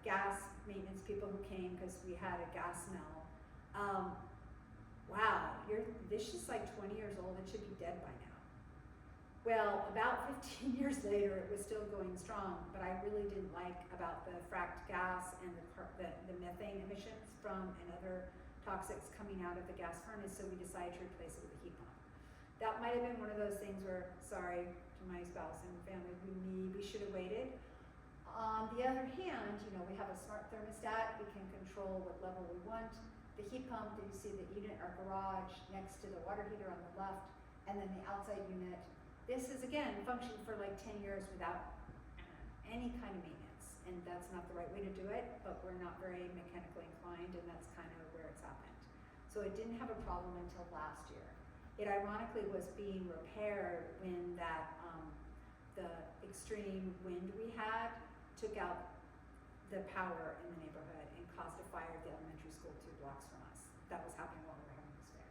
gas maintenance people who came because we had a gas smell. Wow, this is like 20 years old, it should be dead by now. Well, about 15 years later, it was still going strong, but I really didn't like about the fracked gas and the methane emissions from and other toxics coming out of the gas furnace, so we decided to replace it with a heat pump. That might have been one of those things where, sorry to my spouse and family, we maybe should have waited. On the other hand, we have a smart thermostat, we can control what level we want. The heat pump that you see the unit, our garage, next to the water heater on the left, and then the outside unit. This is, again, functioned for like 10 years without any kind of maintenance. And that's not the right way to do it, but we're not very mechanically inclined, and that's kind of where it's happened. So it didn't have a problem until last year. It ironically was being repaired when that, the extreme wind we had took out the power in the neighborhood and caused a fire at the elementary school 2 blocks from us. That was happening while we were having this fix.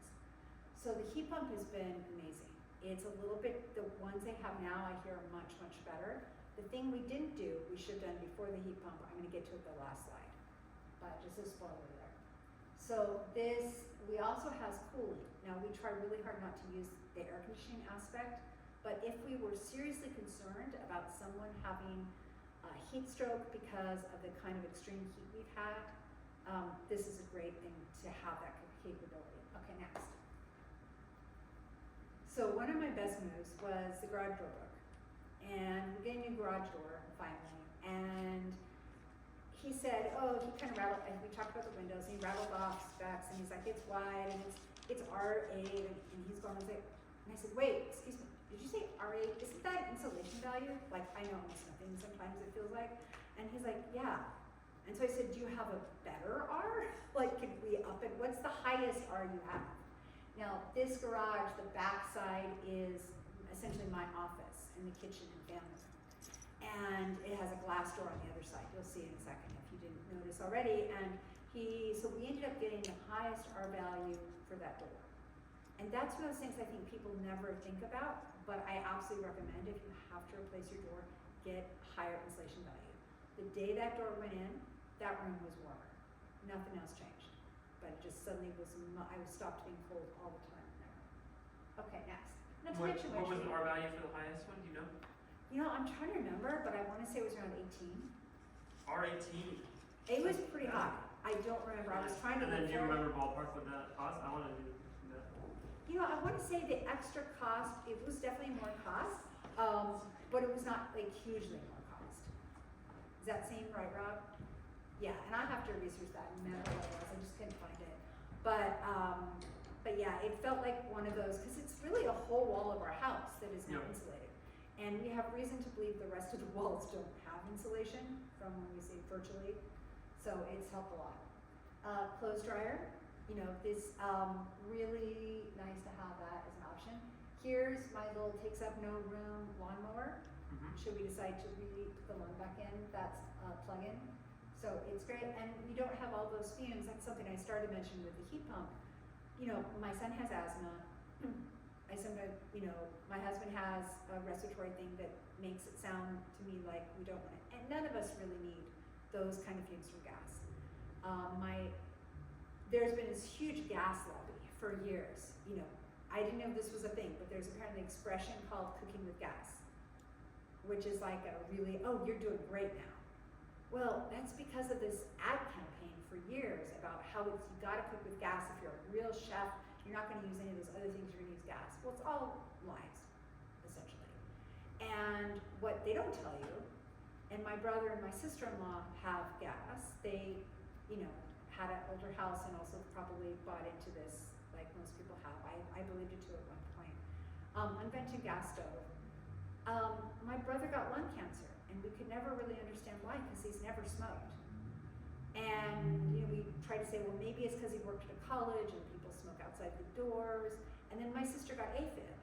So the heat pump has been amazing. It's a little bit, the ones they have now I hear are much, much better. The thing we didn't do, we should have done before the heat pump, I'm gonna get to it the last slide, but just a spoiler there. So this, we also has cooling. Now we try really hard not to use the air conditioning aspect, but if we were seriously concerned about someone having heat stroke because of the kind of extreme heat we've had, this is a great thing to have that capability. Okay, next. So one of my best moves was the garage door book. And we're getting a new garage door finally. And he said, he kind of rattled, and we talked about the windows, and he rattled off specs, and he's like, it's wide, and it's R8, and he's going, and I said, wait, excuse me, did you say R8? Isn't that insulation value? Like, I know almost nothing, sometimes it feels like. And he's like, yeah. And so I said, do you have a better R? Like, could we up it? What's the highest R you have? Now, this garage, the back side is essentially my office and the kitchen and family room. And it has a glass door on the other side. You'll see in a second if you didn't notice already. And so we ended up getting the highest R value for that door. And that's one of those things I think people never think about, but I absolutely recommend if you have to replace your door, get higher insulation value. The day that door went in, that room was warmer. Nothing else changed. But it just suddenly was, I was stopped being cold all the time in there. Okay, next. Not to mention what was the R value for the highest one, do you know? I'm trying to remember, but I want to say it was around 18. R18? It was pretty high. I don't remember. I was trying to. And then do you remember ballpark what that cost? I want to do that. I want to say the extra cost, it was definitely more cost, but it was not like hugely more cost. Does that seem right, Rob? Yeah, and I have to research that no matter what it was. I just couldn't find it. But yeah, it felt like one of those because it's really a whole wall of our house that is now Yeah. insulated, and we have reason to believe the rest of the walls don't have insulation from when we say virtually. So it's helped a lot. Clothes dryer, you know, is really nice to have that as an option. Here's my little takes up no room lawnmower. Mhm. Should we decide to put the one back in, that's plug-in. So it's great, and we don't have all those fumes. That's something I started mentioning with the heat pump. You know, my son has asthma. I sometimes, you know, my husband has a respiratory thing that makes it sound to me like we don't want it. And none of us really need those kind of fumes from gas. There's been this huge gas lobby for years. You know, I didn't know this was a thing, but there's apparently an expression called cooking with gas, which is like a really, oh, you're doing great now. Well, that's because of this ad campaign for years about how you gotta cook with gas if you're a real chef. You're not gonna use any of those other things, you're gonna use gas. Well, it's all lies, essentially. And what they don't tell you, and my brother and my sister-in-law have gas. They, you know, had an older house and also probably bought into this, like most people have. I believed it too at one point. Unvented gas stove. My brother got lung cancer, and we could never really understand why, because he's never smoked. And you know, we tried to say, well, maybe it's because he worked at a college and people smoke outside the doors. And then my sister got AFib,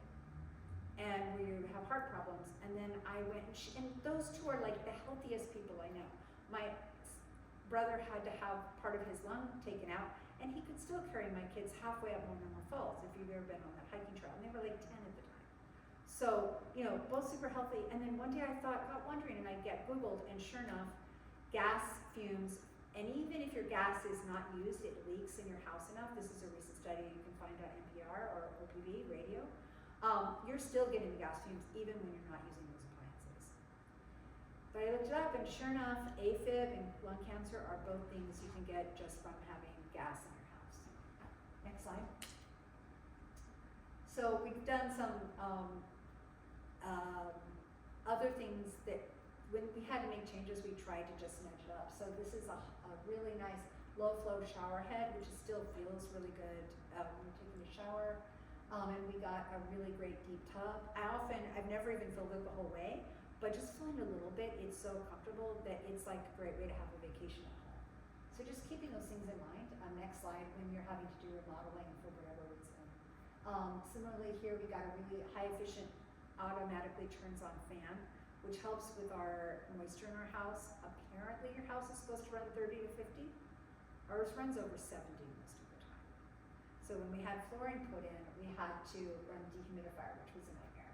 and we have heart problems. And then I went, and those two are like the healthiest people I know. My brother had to have part of his lung taken out, and he could still carry my kids halfway up Normal Falls, if you've ever been on that hiking trail. And they were like 10 at the time. So, you know, both super healthy. And then one day I got wondering, and I get Googled, and sure enough, gas fumes, and even if your gas is not used, it leaks in your house enough. This is a recent study you can find on NPR or OPV radio. You're still getting the gas fumes even when you're not using those appliances. But I looked it up, and sure enough, AFib and lung cancer are both things you can get just from having gas in your house. Next slide. So we've done some other things that when we had to make changes, we tried to just nudge it up. So this is a really nice low flow shower head, which still feels really good when you're taking a shower. And we got a really great deep tub. I've never even filled it the whole way, but just filling a little bit, it's so comfortable that it's like a great way to have a vacation at home. So just keeping those things in mind. Next slide, when you're having to do remodeling for whatever reason. Similarly here, we got a really high efficient, automatically turns on fan, which helps with our moisture in our house. Apparently your house is supposed to run 30 to 50. Ours runs over 70 most of the time. So when we had flooring put in, we had to run a dehumidifier, which was a nightmare.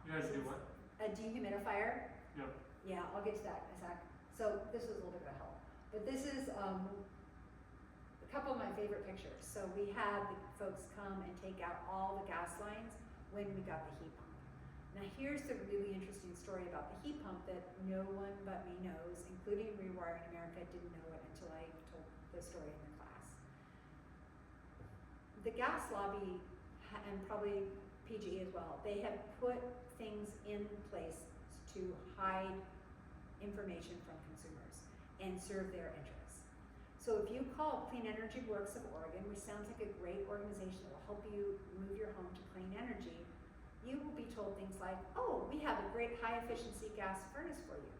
You had to do what? A dehumidifier. Yep. Yeah, I'll get to that in a sec. So this was a little bit of a help. But this is a couple of my favorite pictures. So we had the folks come and take out all the gas lines when we got the heat pump. Now here's the really interesting story about the heat pump that no one but me knows, including Rewiring America didn't know it until I told the story in the class. The gas lobby, and probably PG as well, they have put things in place to hide information from consumers and serve their interests. So if you call Clean Energy Works of Oregon, which sounds like a great organization that will help you move your home to clean energy, you will be told things like, oh, we have a great high efficiency gas furnace for you.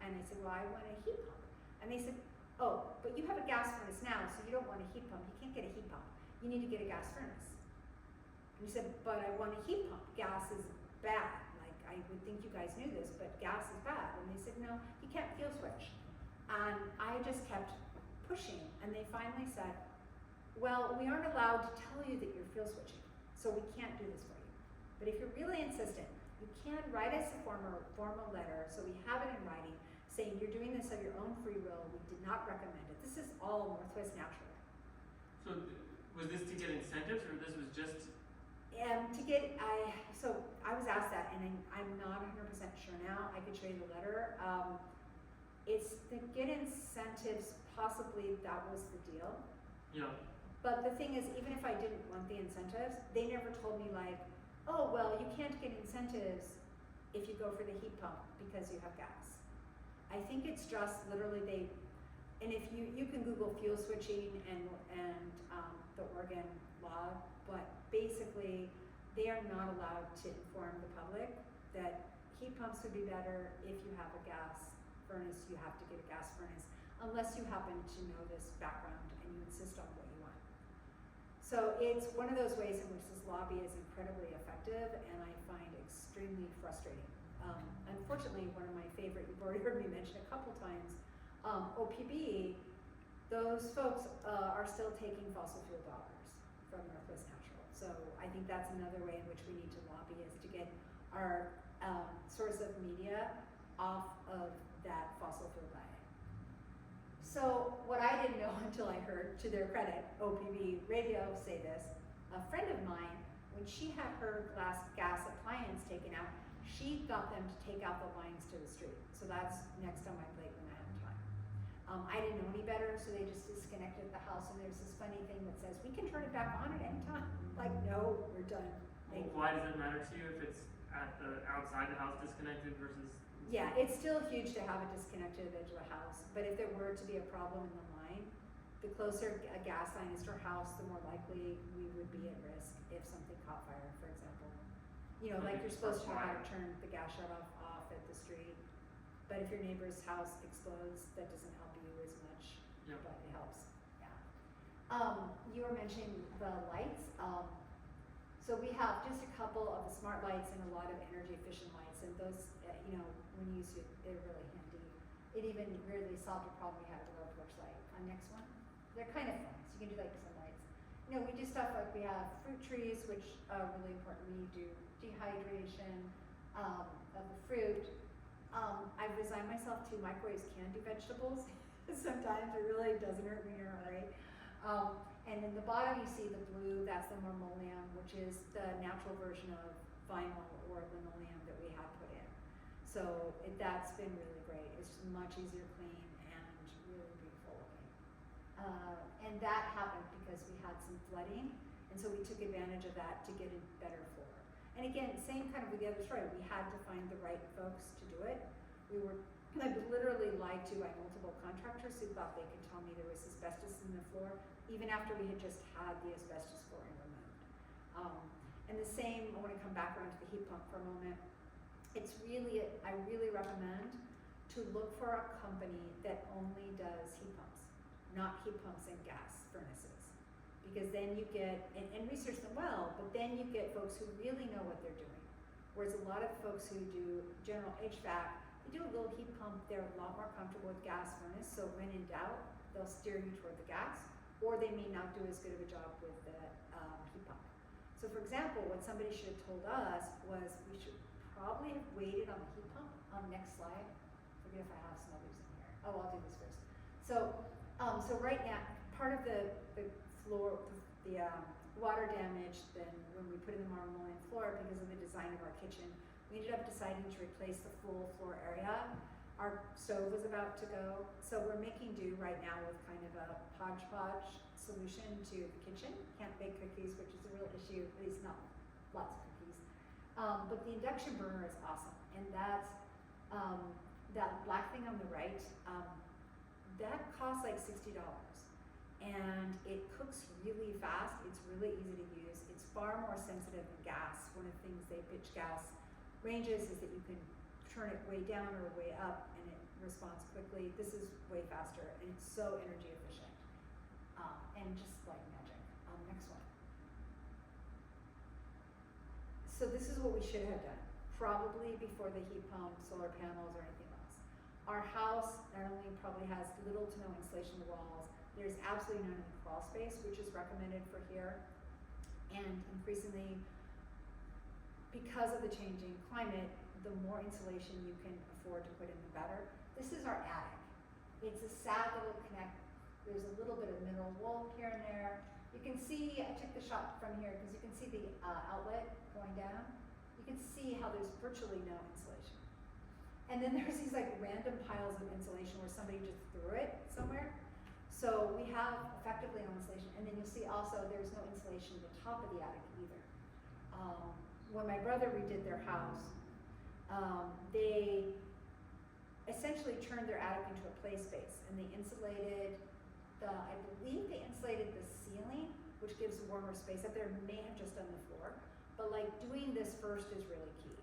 And I said, well, I want a heat pump. And they said, oh, but you have a gas furnace now, so you don't want a heat pump. You can't get a heat pump. You need to get a gas furnace. And you said, but I want a heat pump. Gas is bad. Like, I would think you guys knew this, but gas is bad. And they said, no, you can't fuel switch. And I just kept pushing, and they finally said, well, we aren't allowed to tell you that you're fuel switching, so we can't do this for you. But if you're really insistent, you can write us a formal letter, so we have it in writing, saying you're doing this of your own free will, we did not recommend it. This is all Northwest Natural. So was this to get incentives, or this was just? So I was asked that, and I'm not 100% sure now. I could show you the letter. It's to get incentives, possibly that was the deal. Yeah. But the thing is, even if I didn't want the incentives, they never told me like, oh, well, you can't get incentives if you go for the heat pump because you have gas. I think it's just literally and if you can Google fuel switching and the Oregon law, but basically they are not allowed to inform the public that heat pumps would be better if you have a gas furnace. You have to get a gas furnace unless you happen to know this background and you insist on what you want. So it's one of those ways in which this lobby is incredibly effective, and I find extremely frustrating. Unfortunately, one of my favorite, you've already heard me mention a couple times, OPB, those folks are still taking fossil fuel dollars from Northwest Natural. So I think that's another way in which we need to lobby, is to get our source of media off of that fossil fuel diet. So what I didn't know until I heard, to their credit, OPB radio say this, a friend of mine, when she had her gas appliance taken out, she got them to take out the lines to the street. So that's next on my plate when I have time. I didn't know any better, so they just disconnected the house, and there's this funny thing that says, we can turn it back on at any time. Like, no, we're done. Thank you. Why does it matter to you if it's at the outside the house disconnected versus? Yeah, it's still huge to have it disconnected at the edge of the house, but if there were to be a problem in the line, the closer a gas line is to our house, the more likely we would be at risk if something caught fire, for example. You know, like you're supposed to know how to turn the gas shut off at the street, but if your neighbor's house explodes, that doesn't help you as much, Yep. but it helps, yeah. You were mentioning the lights. So we have just a couple of the smart lights and a lot of energy efficient lights, and those, you know, when you use it, they're really handy. It even really solved a problem we had with our porch light. Next one, they're kind of fun, so you can do like some lights. You know, we do stuff like we have fruit trees, which are really important. We do dehydration of the fruit. I've resigned myself to microwaves can do vegetables. Sometimes it really doesn't hurt when you're in a hurry. And in the bottom you see the blue, that's the marmoleum, which is the natural version of vinyl or linoleum that we have put in. So that's been really great. It's just much easier to clean and really beautiful looking. And that happened because we had some flooding, and so we took advantage of that to get a better floor. And again, same kind of with the other story, we had to find the right folks to do it. We were literally lied to by multiple contractors who thought they could tell me there was asbestos in the floor, even after we had just had the asbestos flooring removed. And the same, I want to come back around to the heat pump for a moment. It's really, I really recommend to look for a company that only does heat pumps, not heat pumps and gas furnaces. Because then you get, and research them well, but then you get folks who really know what they're doing. Whereas a lot of folks who do general HVAC, they do a little heat pump, they're a lot more comfortable with gas furnace, so when in doubt, they'll steer you toward the gas, or they may not do as good of a job with the heat pump. So for example, what somebody should have told us was we should probably have waited on the heat pump. Next slide. Forget if I have some others in here. Oh, I'll do this first. So, so right now, part of the floor, the water damage, then when we put in the marmoleum floor because of the design of our kitchen, we ended up deciding to replace the full floor area. Our stove was about to go, so we're making do right now with kind of a hodgepodge solution to the kitchen. Can't bake cookies, which is a real issue, at least not lots of cookies. But the induction burner is awesome, and that's that black thing on the right, that costs like $60. And it cooks really fast, it's really easy to use, it's far more sensitive than gas. One of the things they pitch gas ranges is that you can turn it way down or way up and it responds quickly. This is way faster and it's so energy efficient. And just like magic. Next one. So this is what we should have done, probably before the heat pump, solar panels, or anything else. Our house not only probably has little to no insulation in the walls, there's absolutely none in the crawl space, which is recommended for here. And increasingly, because of the changing climate, the more insulation you can afford to put in, the better. This is our attic. It's a sad little connect. There's a little bit of mineral wool here and there. You can see, I took the shot from here because you can see the outlet going down. You can see how there's virtually no insulation. And then there's these like random piles of insulation where somebody just threw it somewhere. So we have effectively no insulation, and then you'll see also there's no insulation at the top of the attic either. When my brother redid their house, they essentially turned their attic into a play space, and they insulated I believe they insulated the ceiling, which gives warmer space up there. May have just done the floor, but like doing this first is really key,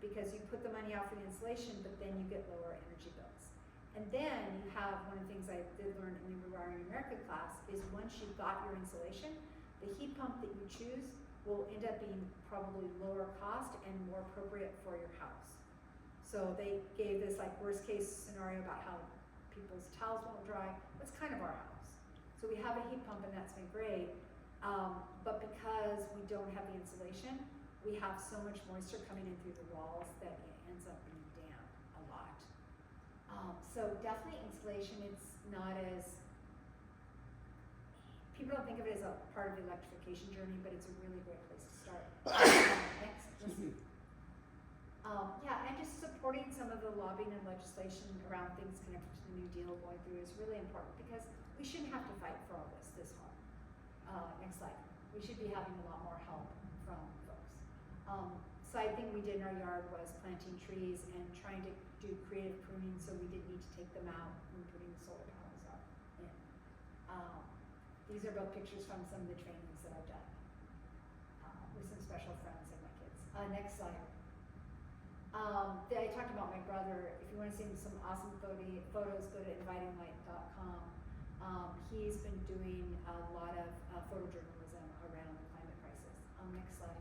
because you put the money out for the insulation, but then you get lower energy bills. And then you have, one of the things I did learn in the Rewiring America class is once you've got your insulation, the heat pump that you choose will end up being probably lower cost and more appropriate for your house. So they gave this like worst case scenario about how people's towels won't dry. That's kind of our house. So we have a heat pump and that's been great, but because we don't have the insulation, we have so much moisture coming in through the walls that it ends up being damp a lot. So definitely insulation, it's not as, people don't think of it as a part of the electrification journey, but it's a really great place to start. Next, let's see. Yeah, and just supporting some of the lobbying and legislation around things connected to the New Deal going through is really important, because we shouldn't have to fight for all this hard. Next slide. We should be having a lot more help from folks. Side thing we did in our yard was planting trees and trying to do creative pruning, so we didn't need to take them out when putting the solar panels up in. These are both pictures from some of the trainings that I've done with some special friends and my kids. Next slide. I talked about my brother. If you want to see some awesome photos, go to invitinglight.com. He's been doing a lot of photojournalism around the climate crisis. Next slide.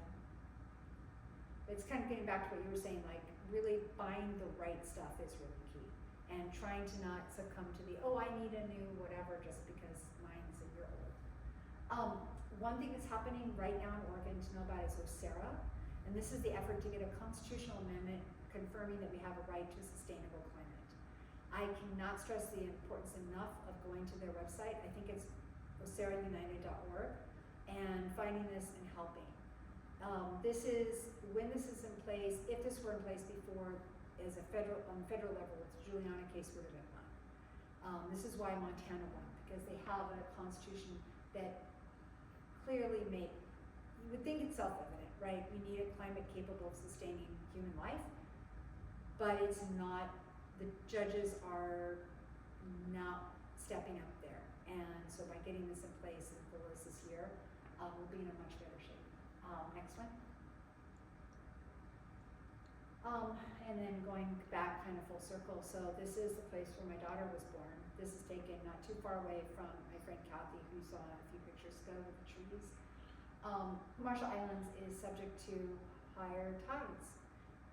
It's kind of getting back to what you were saying, like really buying the right stuff is really key, and trying to not succumb to the, oh, I need a new whatever just because mine's a year old. One thing that's happening right now in Oregon to know about is OSERA, and this is the effort to get a constitutional amendment confirming that we have a right to a sustainable climate. I cannot stress the importance enough of going to their website. I think it's oseraunited.org, and finding this and helping. When this is in place, if this were in place before as a on the federal level, the Juliana case would have been won. This is why Montana won, because they have a constitution that clearly you would think it's self-evident, right? We need a climate capable of sustaining human life, but it's not. The judges are not stepping up there, and so by getting this in place and for this year, we'll be in a much better shape. Next one. And then going back kind of full circle. So this is the place where my daughter was born. This is taken not too far away from my friend Kathy, who saw a few pictures ago with the trees. Marshall Islands is subject to higher tides,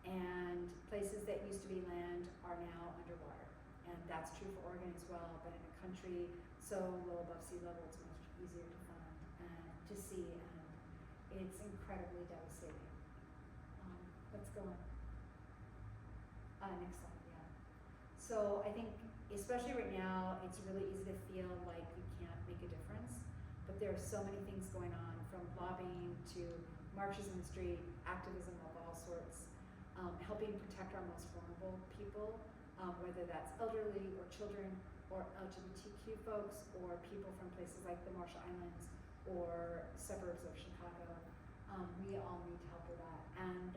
and places that used to be land are now underwater. And that's true for Oregon as well, but in a country so low above sea level, it's much easier to find and to see, and it's incredibly devastating. Let's go on. Next slide, yeah. So I think, especially right now, it's really easy to feel like we can't make a difference, but there are so many things going on, from lobbying to marches in the street, activism of all sorts, helping protect our most vulnerable people, whether that's elderly or children or LGBTQ folks or people from places like the Marshall Islands or suburbs of Chicago. We all need help with that. And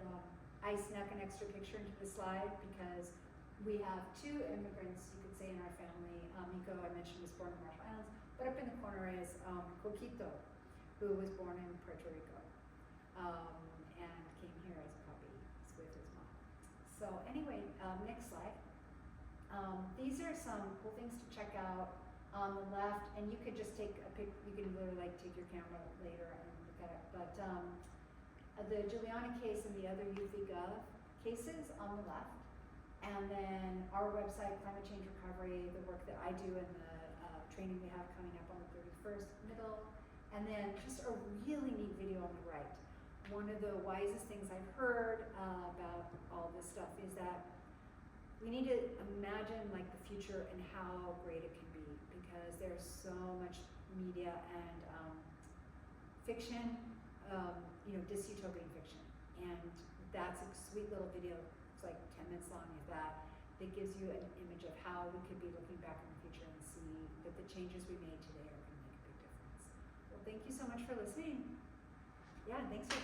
I snuck an extra picture into the slide because we have two immigrants, you could say, in our family. Miko, I mentioned, was born in the Marshall Islands, but up in the corner is Coquito, who was born in Puerto Rico and came here as a puppy with his mom. So anyway, next slide. These are some cool things to check out on the left, and you could just take a pic. You can literally like take your camera later and look at it. But the Juliana case and the other UV-Gov cases on the left, and then our website, Climate Change Recovery, the work that I do, and the training we have coming up on the 31st, middle, and then just a really neat video on the right. One of the wisest things I've heard about all this stuff is that we need to imagine like the future and how great it can be, because there's so much media and fiction, dystopian fiction, and that's a sweet little video. It's like 10 minutes long, if that gives you an image of how we could be looking back in the future and see that the changes we made today are going to make a big difference. Well, thank you so much for listening. Yeah, and thanks for